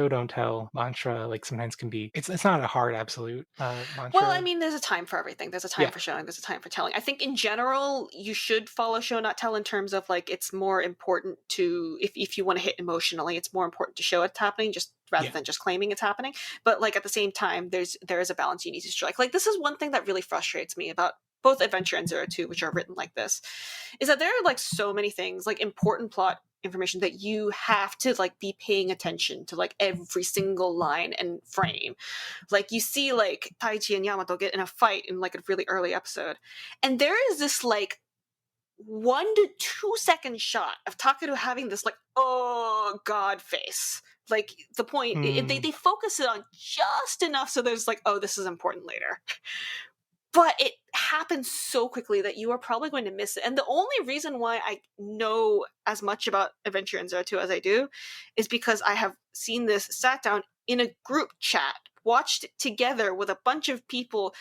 don't tell mantra like sometimes can be it's not a hard absolute mantra. Well, I mean, there's a time for everything. There's a time Yeah. for showing, there's a time for telling. I think in general, you should follow show, not tell, in terms of like it's more important to, if you want to hit emotionally, it's more important to show it's happening just rather than just claiming it's happening. But like at the same time, there is a balance you need to strike. Like this is one thing that really frustrates me about both Adventure and Zero Two, which are written like this, is that there are like so many things, like important plot information, that you have to like be paying attention to like every single line and frame. Like you see like Taichi and Yamato get in a fight in like a really early episode, and there is this like 1 to 2 second shot of Takeru having this like, oh god face. Like the point, they focus it on just enough so there's like, oh, this is important later. But it happens so quickly that you are probably going to miss it. And the only reason why I know as much about Adventure in Zero Two as I do is because I have seen this, sat down in a group chat, watched it together with a bunch of people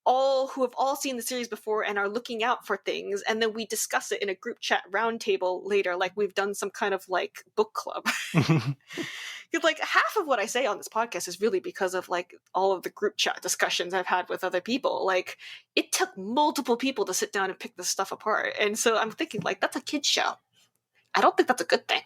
all who have all seen the series before and are looking out for things, and then we discuss it in a group chat roundtable later, like we've done some kind of like book club. Like half of what I say on this podcast is really because of like all of the group chat discussions I've had with other people. Like it took multiple people to sit down and pick this stuff apart, and so I'm thinking like that's a kid's show. I don't think that's a good thing.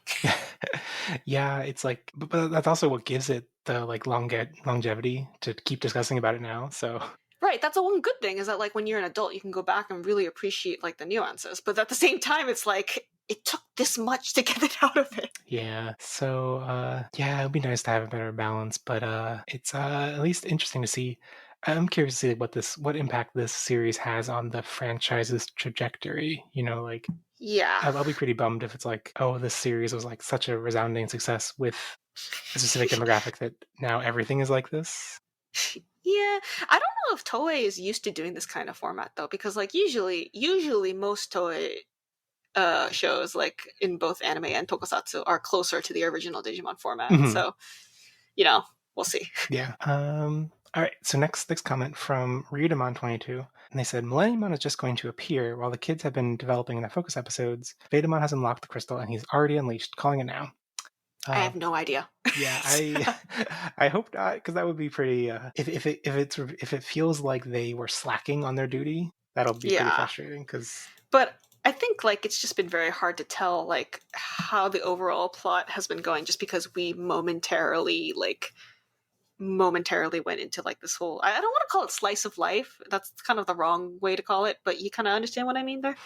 Yeah, it's like, but that's also what gives it the like longevity to keep discussing about it now. So Right, that's a one good thing, is that like when you're an adult you can go back and really appreciate like the nuances, but at the same time it's like it took this much to get it out of it. yeah, so yeah, it'd be nice to have a better balance, but it's at least interesting to see. I'm curious to see what impact this series has on the franchise's trajectory. Like Yeah. I'll be pretty bummed if it's like, oh, this series was like such a resounding success with a specific demographic that now everything is like this. Yeah, I don't know if Toei is used to doing this kind of format though, because like usually most Toei shows like in both anime and tokusatsu are closer to the original Digimon format. Mhm. So, we'll see. Yeah. All right. So next comment from Ryudamon22, and they said Millenniumon is just going to appear while the kids have been developing their focus episodes. Betamon has unlocked the crystal and he's already unleashed, calling it now. I have no idea. Yeah, I hope not, because that would be pretty. If it feels like they were slacking on their duty, that'll be pretty frustrating. But I think like it's just been very hard to tell like how the overall plot has been going, just because we momentarily went into like this whole, I don't want to call it slice of life. That's kind of the wrong way to call it, but you kind of understand what I mean there.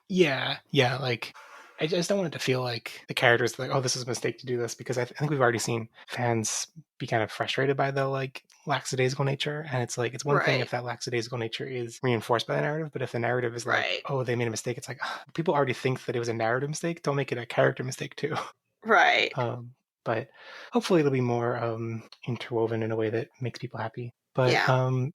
Yeah. Like I just don't want it to feel like the characters like, oh, this is a mistake to do this, because I think we've already seen fans be kind of frustrated by the like lackadaisical nature, and it's like it's one thing if that lackadaisical nature is reinforced by the narrative, but if the narrative is like, oh, they made a mistake, it's like people already think that it was a narrative mistake. Don't make it a character mistake too. Right. But hopefully it'll be more interwoven in a way that makes people happy. But oh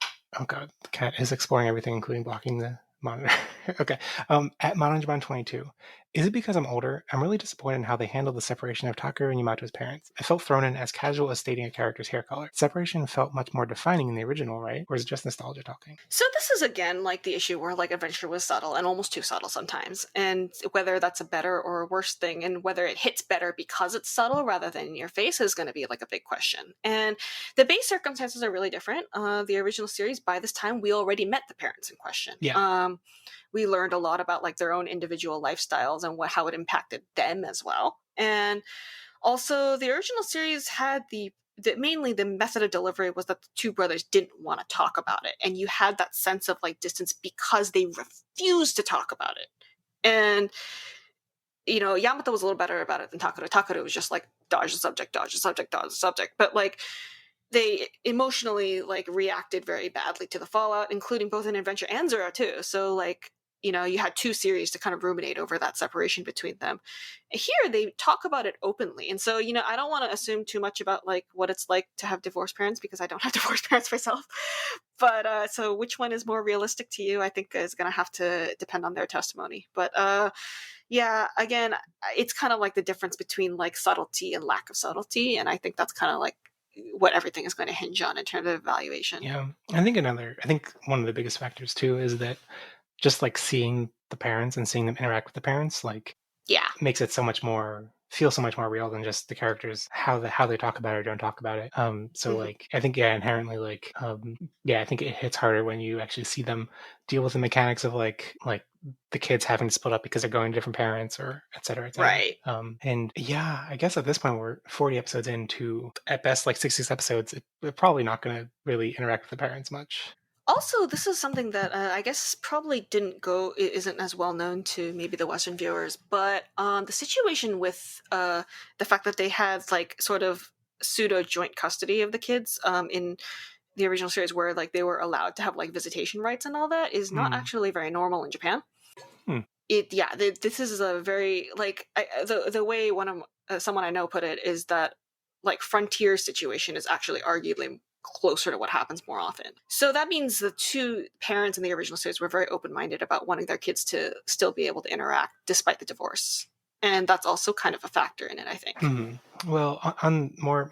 god, the cat is exploring everything, including blocking the monitor. Okay. At Mananjaman22, is it because I'm older? I'm really disappointed in how they handled the separation of Takeru and Yamato's parents. It felt thrown in as casual as stating a character's hair color. Separation felt much more defining in the original, right? Or is it just nostalgia talking? So this is again like the issue where like Adventure was subtle and almost too subtle sometimes, and whether that's a better or a worse thing, and whether it hits better because it's subtle rather than in your face, is going to be like a big question. And the base circumstances are really different. The original series, by this time we already met the parents in question. We learned a lot about like their own individual lifestyles and how it impacted them as well. And also the original series had mainly the method of delivery was that the two brothers didn't want to talk about it, and you had that sense of like distance because they refused to talk about it. And Yamato was a little better about it than Takeru. Takeru was just like dodge the subject, dodge the subject, dodge the subject. But like they emotionally like reacted very badly to the fallout, including both in Adventure and Zero too. So like, you know, you had two series to kind of ruminate over that separation between them. Here they talk about it openly. And so, you know, I don't want to assume too much about like what it's like to have divorced parents because I don't have divorced parents myself. But so which one is more realistic to you, I think is going to have to depend on their testimony. But yeah, again, it's kind of like the difference between like subtlety and lack of subtlety. And I think that's kind of like what everything is going to hinge on in terms of evaluation. Yeah, I think one of the biggest factors too is that just like seeing the parents and seeing them interact with the parents, like Yeah. makes it feel so much more real than just the characters, how they talk about it or don't talk about it. So like I think inherently like I think it hits harder when you actually see them deal with the mechanics of like the kids having to split up because they're going to different parents or et cetera, et cetera. Right. And yeah, I guess at this point we're 40 episodes into at best like 66 episodes. We're probably not going to really interact with the parents much. Also, this is something that I guess probably isn't as well known to maybe the Western viewers, but the situation with the fact that they had like sort of pseudo joint custody of the kids in the original series, where like they were allowed to have like visitation rights and all that, is not actually very normal in Japan. This is a very like the way someone I know put it is that like frontier situation is actually arguably closer to what happens more often. So that means the two parents in the original series were very open-minded about wanting their kids to still be able to interact despite the divorce. And that's also kind of a factor in it, I think. Well, on more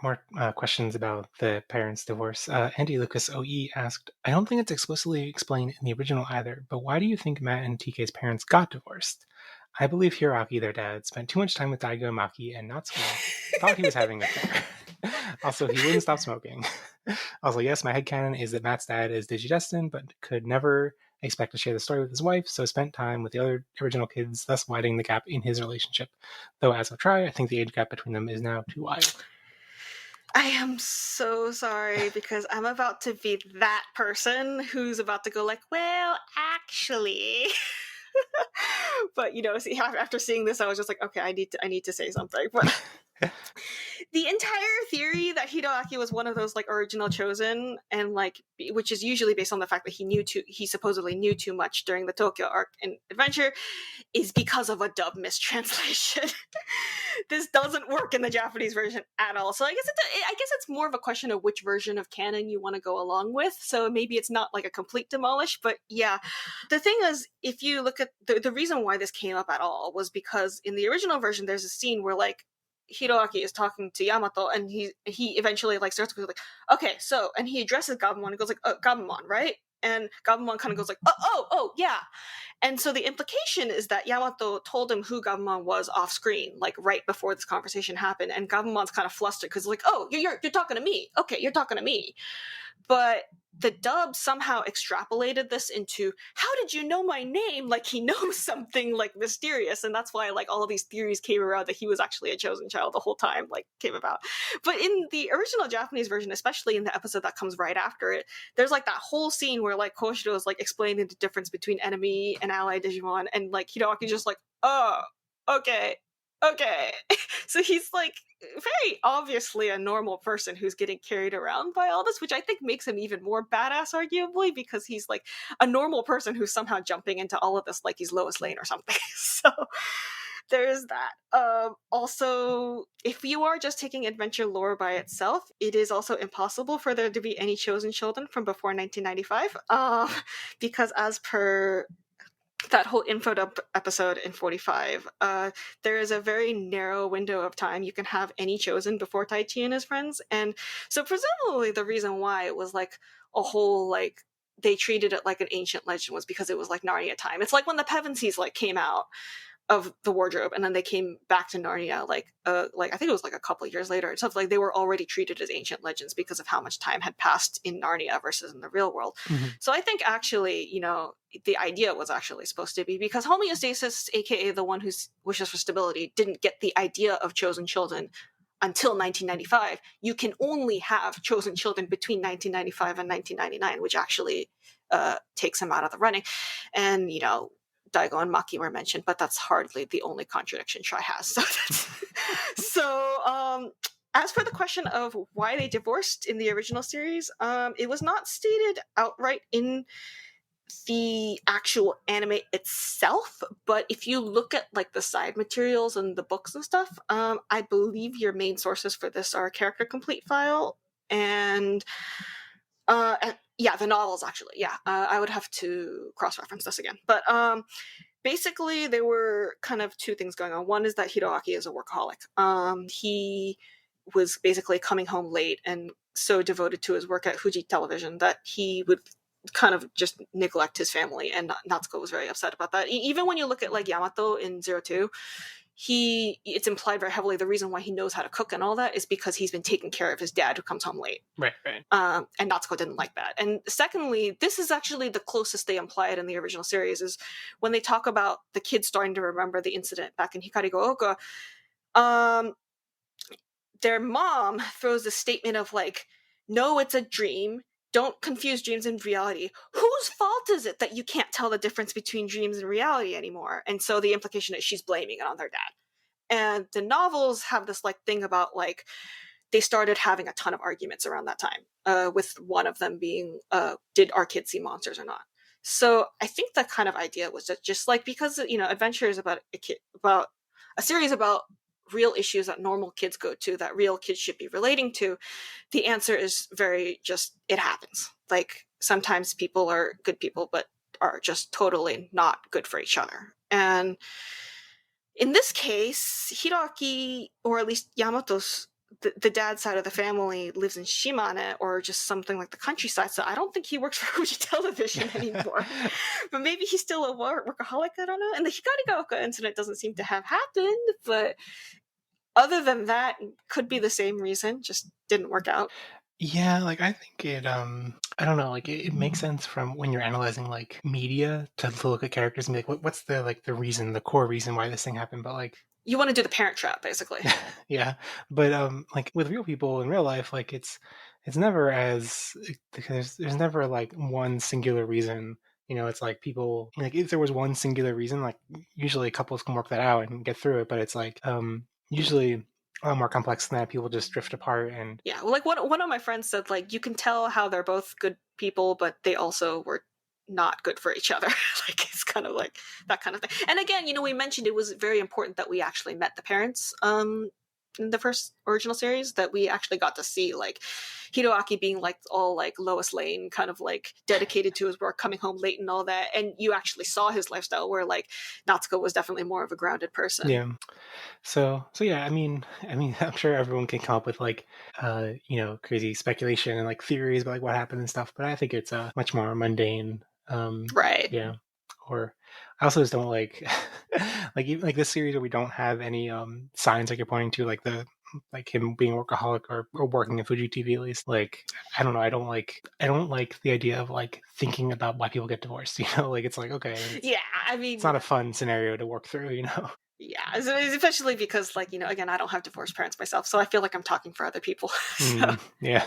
questions about the parents' divorce, Andy Lucas OE asked, I don't think it's explicitly explained in the original either, but why do you think Matt and TK's parents got divorced? I believe Hiroaki, their dad, spent too much time with Daigo and Maki and not school. Thought he was having an affair. Also, he wouldn't stop smoking. Also, yes, my headcanon is that Matt's dad is digidestined, but could never expect to share the story with his wife, so spent time with the other original kids, thus widening the gap in his relationship. Though, as I'll try, I think the age gap between them is now too wide. I am so sorry because I'm about to be that person who's about to go like, well, actually. But you know, after seeing this, I was just like, okay, I need to say something. But the entire theory that Hideaki was one of those like original chosen, and like which is usually based on the fact that he supposedly knew too much during the Tokyo arc in Adventure, is because of a dub mistranslation. This doesn't work in the Japanese version at all. So I guess it's more of a question of which version of canon you want to go along with. So maybe it's not like a complete demolish, but yeah. The thing is, if you look at the reason why this came up at all was because in the original version, there's a scene where like Hiroaki is talking to Yamato, and he eventually like starts to go like, okay, so, and he addresses Gabumon and goes like, Gabumon, right? And Gabumon kind of goes like, oh, yeah. And so the implication is that Yamato told him who Gabumon was off screen, like right before this conversation happened. And Gabumon's kind of flustered because like, oh, you're talking to me. Okay, you're talking to me. But the dub somehow extrapolated this into, how did you know my name? Like he knows something like mysterious. And that's why like all of these theories came around that he was actually a chosen child the whole time, like came about. But in the original Japanese version, especially in the episode that comes right after it, there's like that whole scene where like Koshiro is like explaining the difference between enemy and ally Digimon, and like Hideaki's just like, oh, okay. So he's like very obviously a normal person who's getting carried around by all this, which I think makes him even more badass, arguably, because he's like a normal person who's somehow jumping into all of this like he's Lois Lane or something. So there's that. Also, if you are just taking adventure lore by itself, it is also impossible for there to be any chosen children from before 1995, because as per that whole info dump episode in 45, there is a very narrow window of time you can have any chosen before Taichi and his friends. And so presumably the reason why it was like a whole like they treated it like an ancient legend was because it was like Narnia time. It's like when the Pevensies like came out of the wardrobe and then they came back to Narnia like I think it was like a couple of years later and stuff. Like they were already treated as ancient legends because of how much time had passed in Narnia versus in the real world. So I think actually, you know, the idea was actually supposed to be, because homeostasis, aka the one who wishes for stability, didn't get the idea of chosen children until 1995. You can only have chosen children between 1995 and 1999, which actually takes him out of the running. And you know, Daigo and Maki were mentioned, but that's hardly the only contradiction Try has. So as for the question of why they divorced in the original series, it was not stated outright in the actual anime itself, but if you look at like the side materials and the books and stuff, I believe your main sources for this are Character Complete File and yeah, the novels actually. Yeah, I would have to cross-reference this again, but basically there were kind of two things going on. One is that Hiroaki is a workaholic. He was basically coming home late and so devoted to his work at Fuji Television that he would kind of just neglect his family, and Natsuko was very upset about that. Even when you look at like Yamato in 02, it's implied very heavily the reason why he knows how to cook and all that is because he's been taking care of his dad who comes home late. Right. And Natsuko didn't like that. And secondly, this is actually the closest they imply it in the original series is when they talk about the kids starting to remember the incident back in Hikari go Oka. Their mom throws a statement of like, no, it's a dream. Don't confuse dreams and reality. Whose fault is it that you can't tell the difference between dreams and reality anymore? And so the implication is she's blaming it on their dad. And the novels have this like thing about like they started having a ton of arguments around that time, with one of them being, did our kids see monsters or not? So I think the kind of idea was that just like because Adventure is about about a series about real issues that normal kids go to that real kids should be relating to, the answer is very just it happens. Like sometimes people are good people but are just totally not good for each other. And in this case, Hiroaki, or at least Yamato's, the dad side of the family lives in Shimane or just something like the countryside, so I don't think he works for Fuji Television anymore. But maybe he's still a workaholic, I don't know. And the Hikarigaoka incident doesn't seem to have happened, but other than that, could be the same reason, just didn't work out. Yeah, like I think it I don't know, like it makes sense from when you're analyzing like media to look at characters and be like what's the like the reason, the core reason why this thing happened, but like you want to do the Parent Trap basically. yeah, but like with real people in real life, like it's never as because there's never like one singular reason. It's like people like if there was one singular reason, like usually couples can work that out and get through it, but it's like usually a lot more complex than that. People just drift apart and yeah, well, like one of my friends said, like you can tell how they're both good people, but they also were not good for each other. Like it's kind of like that kind of thing. And again, we mentioned it was very important that we actually met the parents in the first original series, that we actually got to see like Hiroaki being like all like Lois Lane, kind of like dedicated to his work, coming home late and all that, and you actually saw his lifestyle where like Natsuko was definitely more of a grounded person. yeah. So yeah, I mean, I'm sure everyone can come up with like, crazy speculation and like theories about like what happened and stuff, but I think it's much more mundane. Right. Yeah. Or I also just don't like, like even like this series where we don't have any signs like you're pointing to, like like him being a workaholic or working at Fuji TV at least. Like I don't know, I don't like the idea of like thinking about why people get divorced. Like it's like okay, yeah, I mean, it's not a fun scenario to work through. Yeah, especially because, like, again, I don't have divorced parents myself, so I feel like I'm talking for other people. Yeah.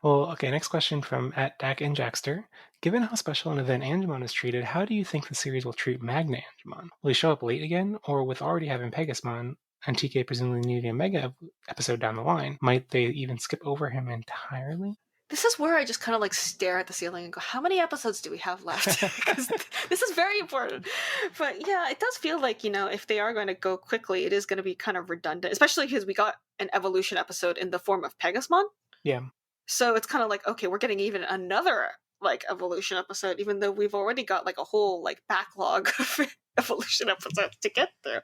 Well, okay, next question from @Dak and Jackster. Given how special an event Angemon is treated, how do you think the series will treat Magna Angemon? Will he show up late again, or with already having Pegasmon and TK presumably needing a mega episode down the line, might they even skip over him entirely? This is where I just kind of like stare at the ceiling and go, how many episodes do we have left? Because this is very important. But yeah, it does feel like, if they are going to go quickly, it is going to be kind of redundant, especially because we got an evolution episode in the form of Pegasmon. Yeah. So it's kind of like, okay, we're getting even another like evolution episode, even though we've already got like a whole like backlog of evolution episodes to get through.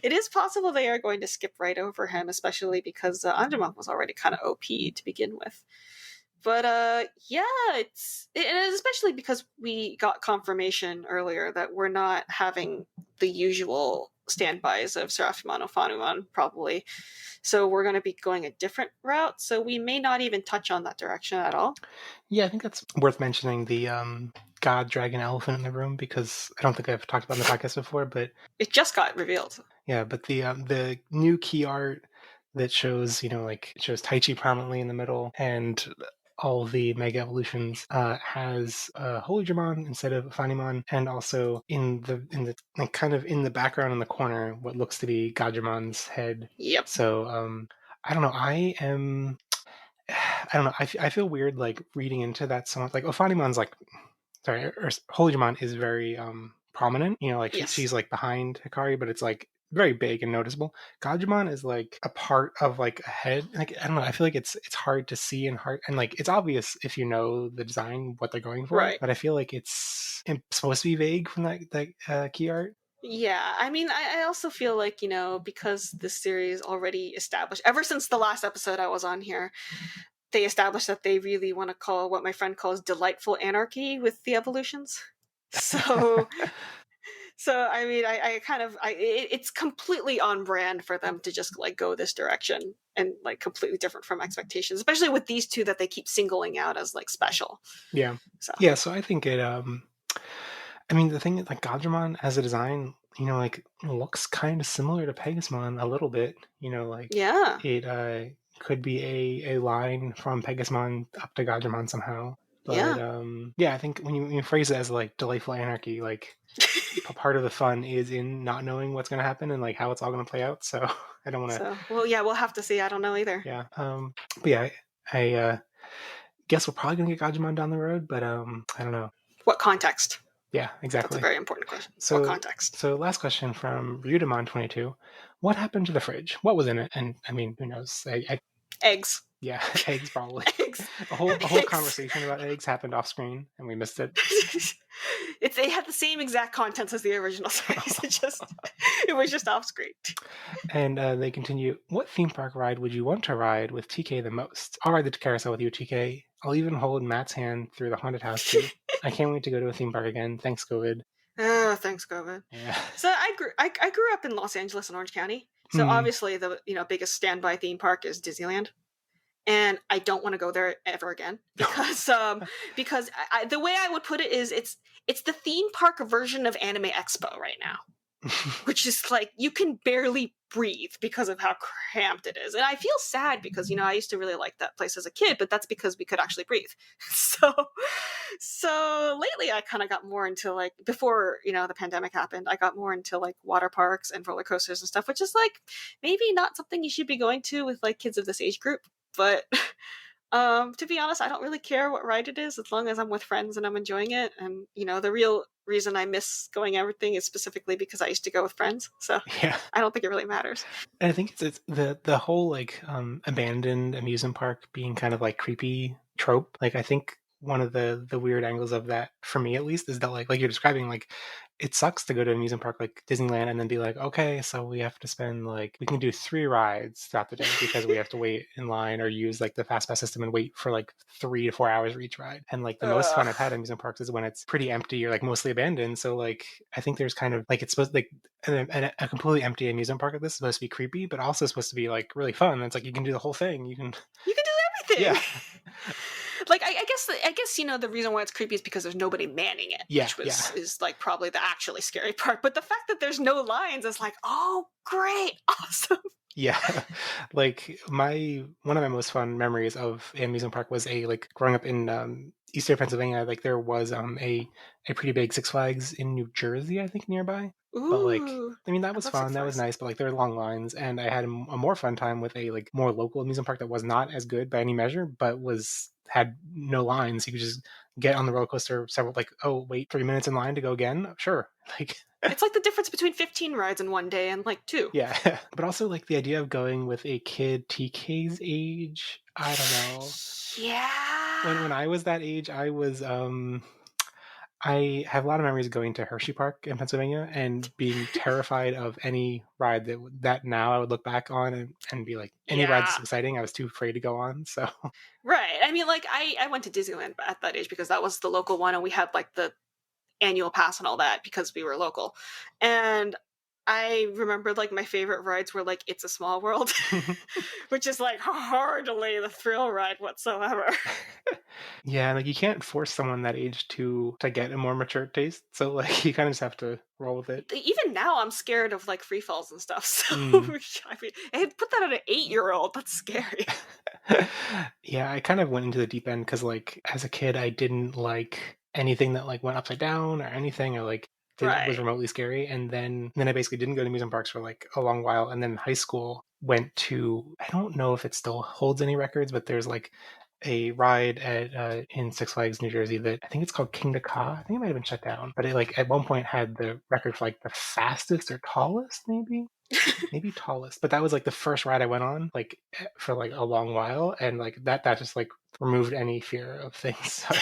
It is possible they are going to skip right over him, especially because Angemon was already kind of OP to begin with. But yeah, it is especially because we got confirmation earlier that we're not having the usual standbys of Seraphimon or Fanumon, probably. So we're going to be going a different route. So we may not even touch on that direction at all. Yeah, I think that's worth mentioning, the God Dragon Elephant in the room, because I don't think I've talked about it in the podcast before, but it just got revealed. Yeah, but the new key art that shows, like it shows Taichi prominently in the middle, and all the Mega Evolutions has Holy Dramon instead of Fanimon, and also in the like kind of in the background in the corner, what looks to be Gajamon's head. Yep. So I don't know. I am. I don't know. I feel weird like reading into that so much. Like Ofanimon's like, sorry, or Holojimon is very prominent. You know, like Yes. she's like behind Hikari, but it's like very big and noticeable. Gajimon is like a part of like a head. Like I don't know. I feel like it's hard to see and hard and like it's obvious if you know the design what they're going for. Right. But I feel like it's supposed to be vague from that key art. Yeah, I mean, I also feel like, because this series already established, ever since the last episode I was on here, they established that they really want to call what my friend calls delightful anarchy with the evolutions. So, so I mean, I kind of, it's completely on brand for them to just like go this direction and like completely different from expectations, especially with these two that they keep singling out as like special. Yeah. So, Yeah. So I think it. I mean, the thing is, like Gajimon as a design, you know, like looks kind of similar to Pegasusmon a little bit. You know, like yeah, it could be a line from Pegasusmon up to Gajimon somehow. But yeah. yeah, I think when you phrase it as like delightful anarchy, like part of the fun is in not knowing what's going to happen and like how it's all going to play out. So I don't want to. So, well, yeah, we'll have to see. I don't know either. Yeah. But yeah, I guess we're probably going to get Gajimon down the road, but I don't know. What context? Yeah, That's a exactly. very important question. What So, context? so last question from Ryudamon22. What happened to the fridge? What was in it? And I mean, who knows? Eggs. Yeah, eggs probably. Eggs. A whole Eggs. conversation about eggs happened off screen, and we missed it. It had the same exact contents as the original series. It was just off screen. And they continue. What theme park ride would you want to ride with TK the most? I'll ride the carousel with you, TK. I'll even hold Matt's hand through the haunted house too. I can't wait to go to a theme park again. Thanks, COVID. Oh, thanks, COVID. Yeah. So I grew up in Los Angeles and Orange County. So obviously the biggest standby theme park is Disneyland. And I don't want to go there ever again because the way I would put it is it's the theme park version of Anime Expo right now, which is like you can barely breathe because of how cramped it is. And I feel sad because I used to really like that place as a kid, but that's because we could actually breathe. So lately I kind of got more into like before the pandemic happened, I got more into like water parks and roller coasters and stuff, which is like maybe not something you should be going to with like kids of this age group. But to be honest, I don't really care what ride it is as long as I'm with friends and I'm enjoying it. And the real reason I miss going everything is specifically because I used to go with friends. So yeah, I don't think it really matters. and I think it's the whole like abandoned amusement park being kind of like creepy trope. Like I think one of the weird angles of that, for me at least, is that like you're describing, like it sucks to go to an amusement park like Disneyland and then be like, okay, so we have to spend like we can do 3 rides throughout the day because we have to wait in line or use like the fast pass system and wait for like 3 to 4 hours for each ride. And like the most fun I've had at amusement parks is when it's pretty empty or like mostly abandoned. So like I think there's kind of like it's supposed like a completely empty amusement park like this is supposed to be creepy, but also supposed to be like really fun. It's like you can do the whole thing. You can do everything. Yeah. Like I guess the reason why it's creepy is because there's nobody manning it, which is like probably the actually scary part. But the fact that there's no lines is like, oh, great, awesome. Yeah, like one of my most fun memories of an amusement park was like growing up in Eastern Pennsylvania. Like there was a pretty big Six Flags in New Jersey, I think, nearby. Ooh, but like I mean that was fun, Six that was Flags. nice, but like there were long lines, and I had a more fun time with a like more local amusement park that was not as good by any measure, but had no lines. You could just get on the roller coaster several like, oh wait, 3 minutes in line to go again, sure. Like it's like the difference between 15 rides in one day and like 2. Yeah, but also like the idea of going with a kid TK's age, I don't know. Yeah. When I was that age, I have a lot of memories of going to Hershey Park in Pennsylvania and being terrified of any ride that now I would look back on and be like, any ride that's exciting, I was too afraid to go on. So right. I mean, like I went to Disneyland at that age because that was the local one, and we had like the annual pass and all that because we were local. And I remember like my favorite rides were like It's a Small World, which is like hardly the thrill ride whatsoever. Yeah, like you can't force someone that age to get a more mature taste. So like you kind of just have to roll with it. Even now I'm scared of like free falls and stuff. So I mean, I had put that on an 8-year-old. That's scary. Yeah, I kind of went into the deep end because like as a kid I didn't like anything that like went upside down or anything, or like was remotely scary. And then I basically didn't go to amusement parks for like a long while. And then in high school, went to, I don't know if it still holds any records, but there's like a ride at in Six Flags New Jersey that I think it's called King to Ka. I think it might have been shut down, but it like at one point had the record for like the fastest or tallest, maybe tallest. But that was like the first ride I went on like for like a long while, and like that just like removed any fear of things. So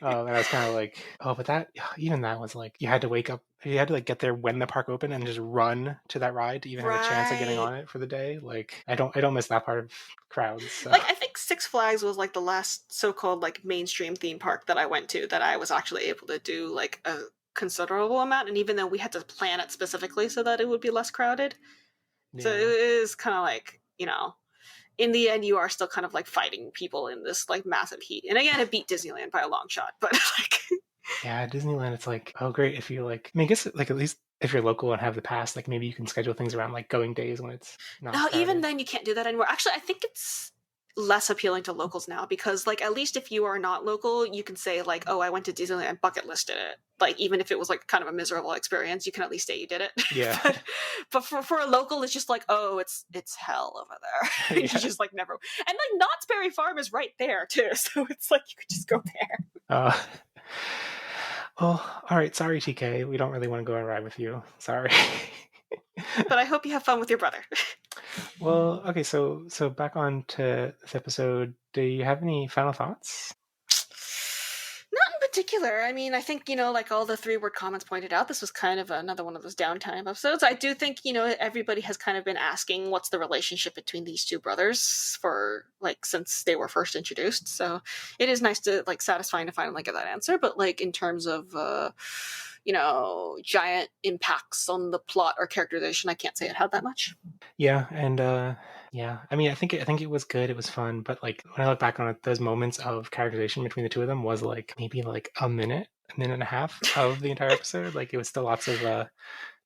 and I was kind of like, oh, but that, even that was like, you had to wake up, you had to like get there when the park opened and just run to that ride to even have a chance of getting on it for the day. Like, I don't miss that part of crowds. So. Like, I think Six Flags was like the last so-called like mainstream theme park that I went to that I was actually able to do like a considerable amount, and even though we had to plan it specifically so that it would be less crowded, so it is kind of like, in the end, you are still kind of like fighting people in this like massive heat. And again, it beat Disneyland by a long shot, but like, yeah, Disneyland, it's like, oh great, if you like, I mean, I guess like at least if you're local and have the pass, like maybe you can schedule things around like going days when it's not no, crowded. even then you can't do that anymore. Actually, I think it's less appealing to locals now, because like at least if you are not local, you can say like, oh, I went to Disneyland and bucket listed it. Like, even if it was like kind of a miserable experience, you can at least say you did it. Yeah. but for a local, it's just like, oh, it's hell over there. Yeah. You just like never. And like Knott's Berry Farm is right there too, so it's like you could just go there. Well, all right, sorry TK, we don't really want to go and ride with you, sorry. But I hope you have fun with your brother. Well, okay, so back on to this episode. Do you have any final thoughts? Not in particular. I mean, I think, like all the 3-word comments pointed out, this was kind of another one of those downtime episodes. I do think, everybody has kind of been asking what's the relationship between these two brothers for, like, since they were first introduced. So it is nice to, like, satisfying to finally get that answer. But, like, in terms of, giant impacts on the plot or characterization, I can't say it had that much. Yeah, and yeah, I mean, I think it was good. It was fun, but like when I look back on it, those moments of characterization between the two of them was like maybe like a minute and a half of the entire episode. Like it was still lots of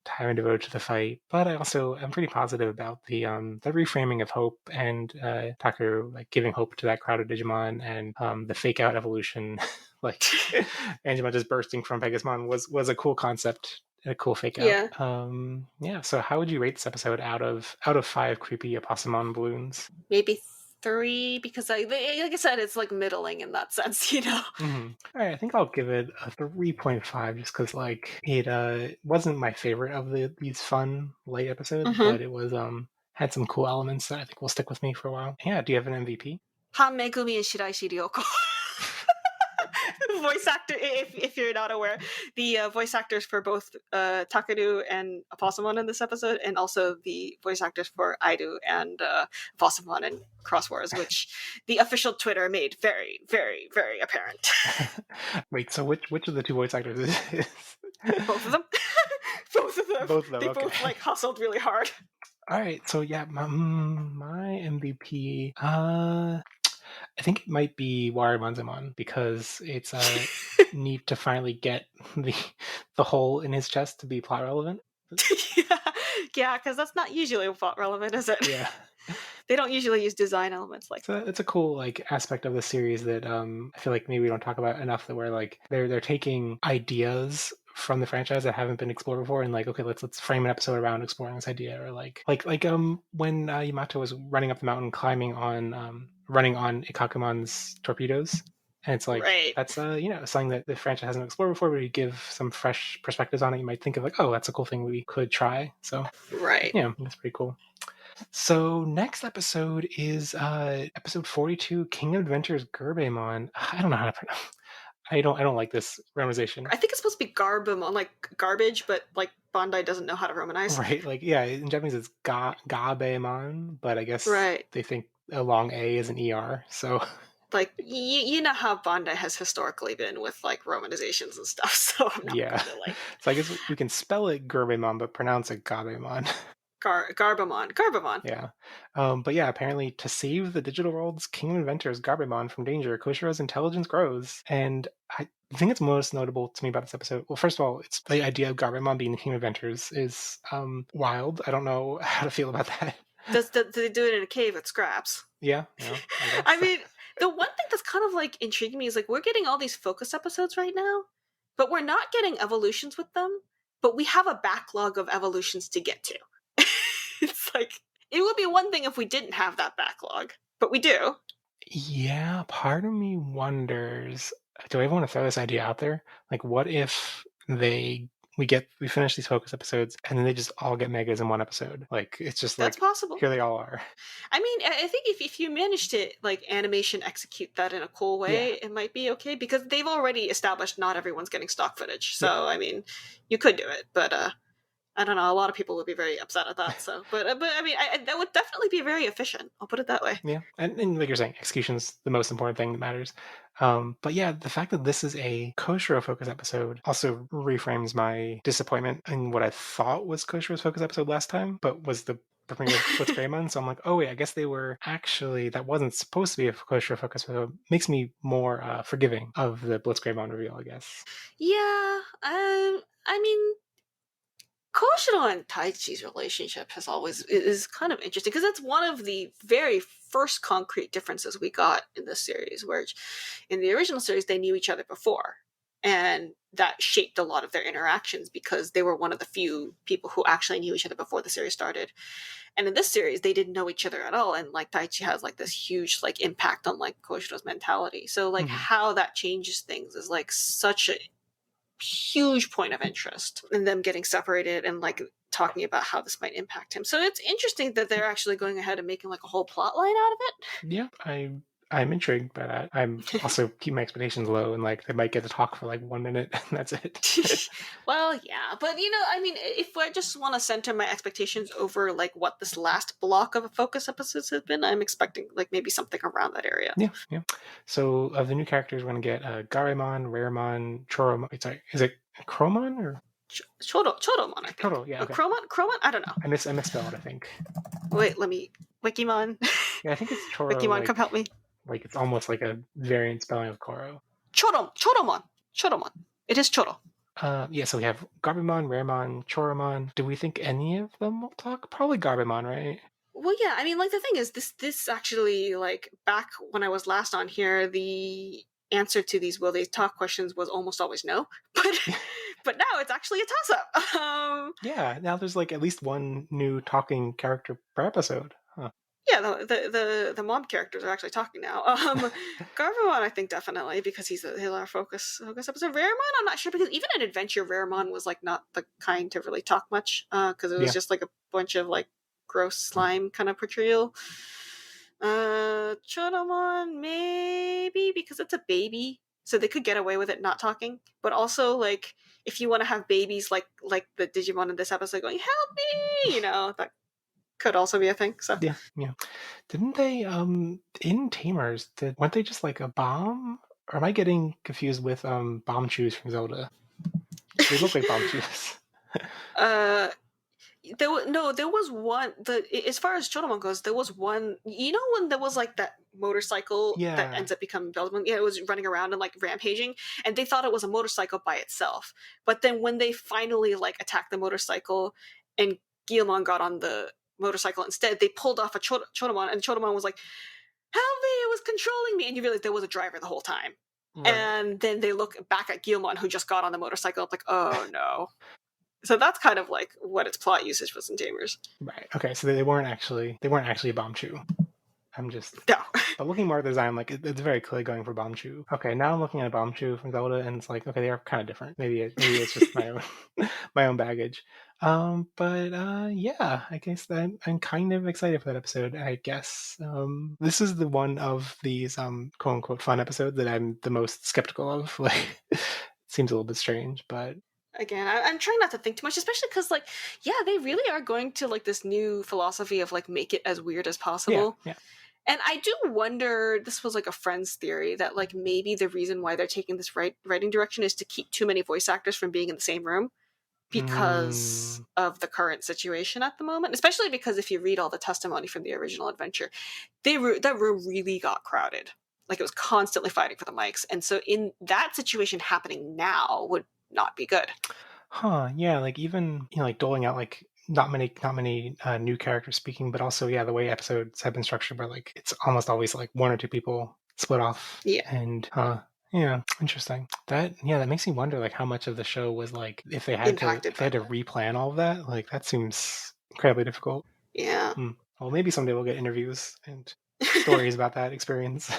time devoted to the fight. But I'm pretty positive about the reframing of hope and Takeru like giving hope to that crowd of Digimon, and the fake out evolution, like Angemon just bursting from Pegasmon was a cool concept. A cool fake out. Yeah. So how would you rate this episode out of 5 creepy Opossumon balloons? Maybe 3, because like I said, it's like middling in that sense, Mm-hmm. All right, I think I'll give it a 3.5 just because like it wasn't my favorite of these fun late episodes, but it was had some cool elements that I think will stick with me for a while. Yeah. Do you have an MVP? Han Megumi and Shiraishi Ryoko. Voice actor, if you're not aware, the voice actors for both Takeru and Opossumon in this episode, and also the voice actors for Aidu and Opossumon in Cross Wars, which the official Twitter made very, very, very apparent. Wait, so which of the two voice actors is Both of them. Both of them. Both of them. They okay. both like hustled really hard. All right, so yeah, my MVP. I think it might be Waramanzamon, because it's neat to finally get the hole in his chest to be plot relevant. Yeah, because that's not usually plot relevant, is it? Yeah. They don't usually use design elements like that. It's a cool like aspect of the series that I feel like maybe we don't talk about enough, that where like they're taking ideas from the franchise that haven't been explored before, and like, okay, let's frame an episode around exploring this idea, or like when Yamato was running up the mountain running on Ikakumon's torpedoes, and it's like, right. That's something that the franchise hasn't explored before, but you give some fresh perspectives on it, you might think of like, oh, that's a cool thing we could try. So right, yeah, that's pretty cool. So next episode is episode 42, King of Adventures Gerbemon. I don't know how to pronounce. I don't like this romanization. I think it's supposed to be Garbamon, like garbage, but like Bandai doesn't know how to romanize. Right, like yeah, in Japanese it's Gabemon, but I guess they think a long A is an ER, so like you know how Bandai has historically been with like romanizations and stuff, so I'm not gonna, like... So I guess we can spell it Gerbemon but pronounce it Gabemon. Garbamon. Yeah. But yeah, apparently to save the digital world's King of Inventors, Garbamon, from danger, Koshiro's intelligence grows. And I think it's most notable to me about this episode. Well, first of all, it's the idea of Garbamon being the King of Inventors is wild. I don't know how to feel about that. Do they do it in a cave with scraps? Yeah. I mean, the one thing that's kind of like intriguing me is like we're getting all these focus episodes right now, but we're not getting evolutions with them, but we have a backlog of evolutions to get to. It's like, It would be one thing if we didn't have that backlog, but we do. Yeah, part of me wonders, do I even want to throw this idea out there? Like, what if we finish these focus episodes and then they just all get megas in one episode? Like, it's just That's like, possible. here they all are. I mean, I think if you manage to like animation execute that in a cool way, Yeah. it might be okay because they've already established not everyone's getting stock footage. So Yeah. I mean, you could do it, but I don't know. A lot of people would be very upset at that. So, but I mean, that would definitely be very efficient. I'll put it that way. Yeah, and like you're saying, execution's the most important thing that matters. But yeah, the fact that this is a Koshiro focus episode also reframes my disappointment in what I thought was Koshiro's focus episode last time, but was the premiere of Blitzgreymon. So I'm like, oh wait, I guess they were actually, that wasn't supposed to be a Koshiro focus episode. Makes me more forgiving of the Blitzgreymon reveal, I guess. Yeah. I mean, Koshiro and Taichi's relationship is kind of interesting because it's one of the very first concrete differences we got in this series. Where in the original series they knew each other before, and that shaped a lot of their interactions because they were one of the few people who actually knew each other before the series started. And in this series they didn't know each other at all, and like Taichi has like this huge like impact on like Koshiro's mentality. So like how that changes things is like such a huge point of interest in them getting separated and like talking about how this might impact him. So it's interesting that they're actually going ahead and making like a whole plot line out of it. Yeah, I'm intrigued by that. I'm also keep my expectations low, and like they might get to talk for like 1 minute and that's it. Well, yeah, but I mean, if I just want to center my expectations over like what this last block of focus episodes has been, I'm expecting like maybe something around that area. Yeah. So of the new characters, we're gonna get Garemon, Raremon, Choromon. Wait, sorry, is it Cromon or Chodomon, I think. Choro? Yeah, okay. Cromon? I don't know. I misspelled, I think. Wait, let me Wikimon. Yeah, I think it's Choro. Wikimon, like, come help me. Like it's almost like a variant spelling of Koro. Chodomon. It is Choro. Yeah, so we have Garbamon, Raremon, Choromon. Do we think any of them will talk? Probably Garbamon, right? Well, yeah, I mean, like, the thing is, this actually, like, back when I was last on here, the answer to these will they talk questions was almost always no. But now it's actually a toss-up. Yeah, now there's, like, at least one new talking character per episode. Huh. Yeah, the mom characters are actually talking now. Garvamon, I think definitely because he's our focus episode. Raremon, I'm not sure because even in Adventure, Raremon was like not the kind to really talk much because it was just like a bunch of like gross slime kind of portrayal. Chodomon maybe because it's a baby, so they could get away with it not talking. But also like if you want to have babies like the Digimon in this episode going help me, that could also be a thing. So yeah. Didn't they in Tamers weren't they just like a bomb? Or am I getting confused with bomb chews from Zelda? They look like bomb chews. There was one. As far as Chodomon goes, there was one. When there was like that motorcycle that ends up becoming Belzebub. Yeah, it was running around and like rampaging, and they thought it was a motorcycle by itself. But then when they finally like attacked the motorcycle, and Guilmon got on the motorcycle instead, they pulled off a Chodomon, and Chodomon was like, "Help me! It was controlling me!" And you realize there was a driver the whole time. Right. And then they look back at Guilmon, who just got on the motorcycle. It's like, oh no. So that's kind of like what its plot usage was in Tamers. Right. Okay. So they weren't actually a bomb chew. I'm just no. But looking more at the design, like it's very clearly going for bomb chew. Okay, now I'm looking at bomb chew from Zelda, and it's like, okay, they are kind of different. Maybe it's just my own baggage. Yeah, I guess I'm kind of excited for that episode. I guess this is the one of these quote unquote fun episodes that I'm the most skeptical of. Like, it seems a little bit strange, but. Again, I'm trying not to think too much, especially because, like, yeah, they really are going to, like, this new philosophy of, like, make it as weird as possible. Yeah. And I do wonder, this was, like, a friend's theory, that, like, maybe the reason why they're taking this writing direction is to keep too many voice actors from being in the same room because of the current situation at the moment. Especially because if you read all the testimony from the original adventure, that room really got crowded. Like, it was constantly fighting for the mics. And so in that situation happening now would not be good. Huh, yeah, like even like doling out like not many new characters speaking, but also the way episodes have been structured where like it's almost always like one or two people split off. Yeah. And interesting. That makes me wonder like how much of the show was like if they had to replan all of that, like that seems incredibly difficult. Yeah. Well, maybe someday we'll get interviews and stories about that experience.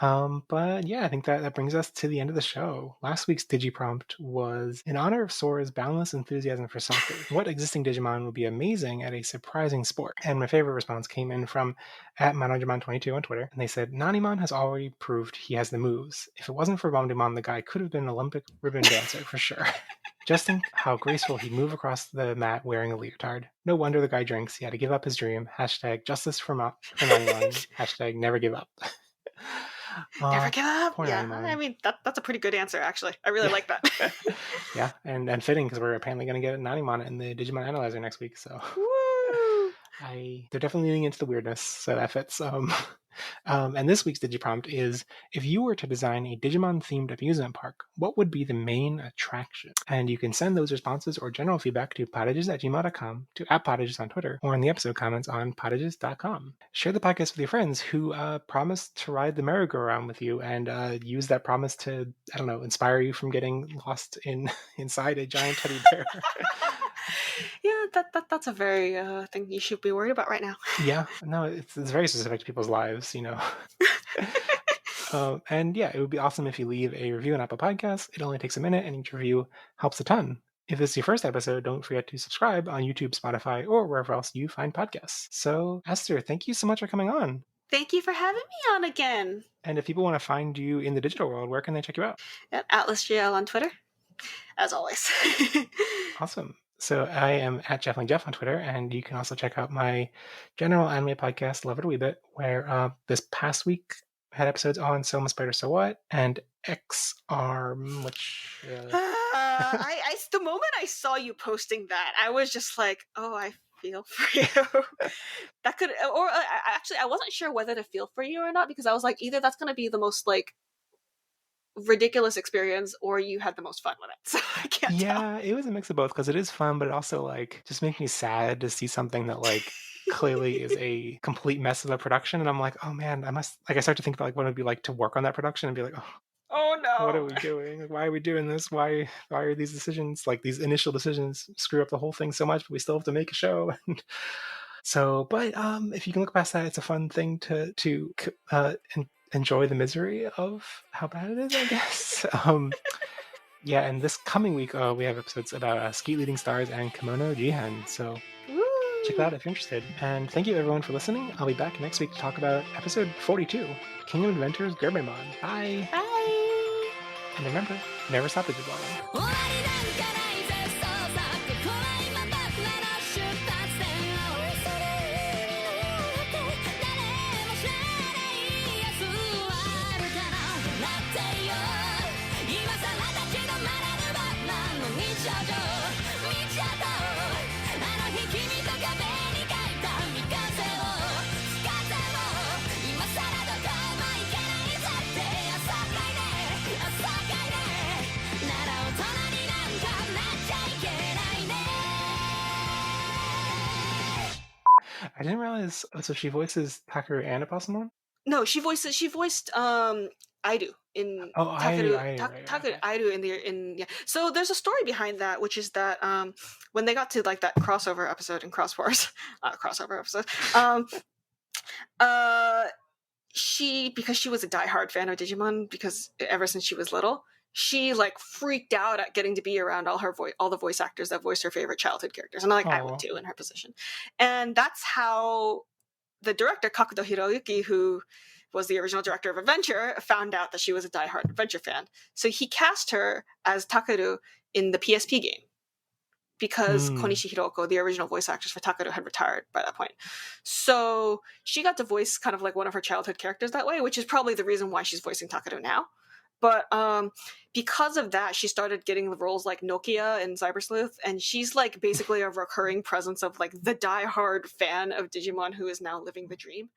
But yeah, I think that brings us to the end of the show. Last week's Digiprompt was in honor of Sora's boundless enthusiasm for soccer. What existing Digimon would be amazing at a surprising sport? And my favorite response came in from at Manojimon22 on Twitter, and they said, Nanimon has already proved he has the moves. If it wasn't for Bombdimon, the guy could have been an Olympic ribbon dancer for sure. Just think how graceful he'd move across the mat wearing a leotard. No wonder the guy drinks. He had to give up his dream. Hashtag justice for Nanimon. Hashtag never give up. Never give up. Poor Yeah, Nanimon. I mean that's a pretty good answer actually. I really like that. Yeah, and fitting because we're apparently going to get Nanimon in the Digimon Analyzer next week. So Woo! they're definitely leaning into the weirdness, so that fits. And this week's Digiprompt is, if you were to design a Digimon-themed amusement park, what would be the main attraction? And you can send those responses or general feedback to potages@gmail.com, to @potages on Twitter, or in the episode comments on potages.com. Share the podcast with your friends who promised to ride the merry-go-round with you and use that promise to, I don't know, inspire you from getting lost inside a giant teddy bear. Yeah, that's a very thing you should be worried about right now. Yeah, no, it's very specific to people's lives, you know. And yeah, it would be awesome if you leave a review on Apple Podcasts. It only takes a minute, and each review helps a ton. If this is your first episode, don't forget to subscribe on YouTube, Spotify, or wherever else you find podcasts. So, Aster, thank you so much for coming on. Thank you for having me on again. And if people want to find you in the digital world, where can they check you out? At AtlasGL on Twitter, as always. Awesome. So I am at JefflingJeff on Twitter, and you can also check out my general anime podcast, Love It a Wee Bit, where this past week I had episodes on So Much Spider So What and X Arm, which the moment I saw you posting that, I was just like, oh, I feel for you. That could, or actually, I wasn't sure whether to feel for you or not, because I was like, either that's going to be the most like ridiculous experience or you had the most fun with it. So I can't tell. Yeah, it was a mix of both, because it is fun, but it also like just makes me sad to see something that like clearly is a complete mess of a production, and I'm like, oh man, I start to think about like what it would be like to work on that production and be like, oh no, what are we doing? Like, why are we doing this? Why are these decisions, like these initial decisions, screw up the whole thing so much, but we still have to make a show? So, but if you can look past that, it's a fun thing to enjoy the misery of how bad it is, I guess. Yeah, and this coming week we have episodes about Skeet Leading Stars and Kimono Jihan, so check that out if you're interested. And thank you everyone for listening. I'll be back next week to talk about episode 42, Kingdom Adventures Gerbemon. Bye! Bye! And remember, never stop the Digimon. 'I didn't realize. So she voices Takeru and Apostle? No, she voiced Aidu in Aidu in yeah. So there's a story behind that, which is that when they got to like that crossover episode in Cross Wars, because she was a diehard fan of Digimon because ever since she was little, she like freaked out at getting to be around all the voice actors that voiced her favorite childhood characters, and like I would too in her position. And that's how the director Kakudo Hiroyuki, who was the original director of Adventure, found out that she was a diehard Adventure fan. So he cast her as Takeru in the PSP game because Konishi Hiroko, the original voice actress for Takeru, had retired by that point. So she got to voice kind of like one of her childhood characters that way, which is probably the reason why she's voicing Takeru now. But because of that, she started getting the roles like Nokia and Cyber Sleuth, and she's like basically a recurring presence of like the diehard fan of Digimon who is now living the dream.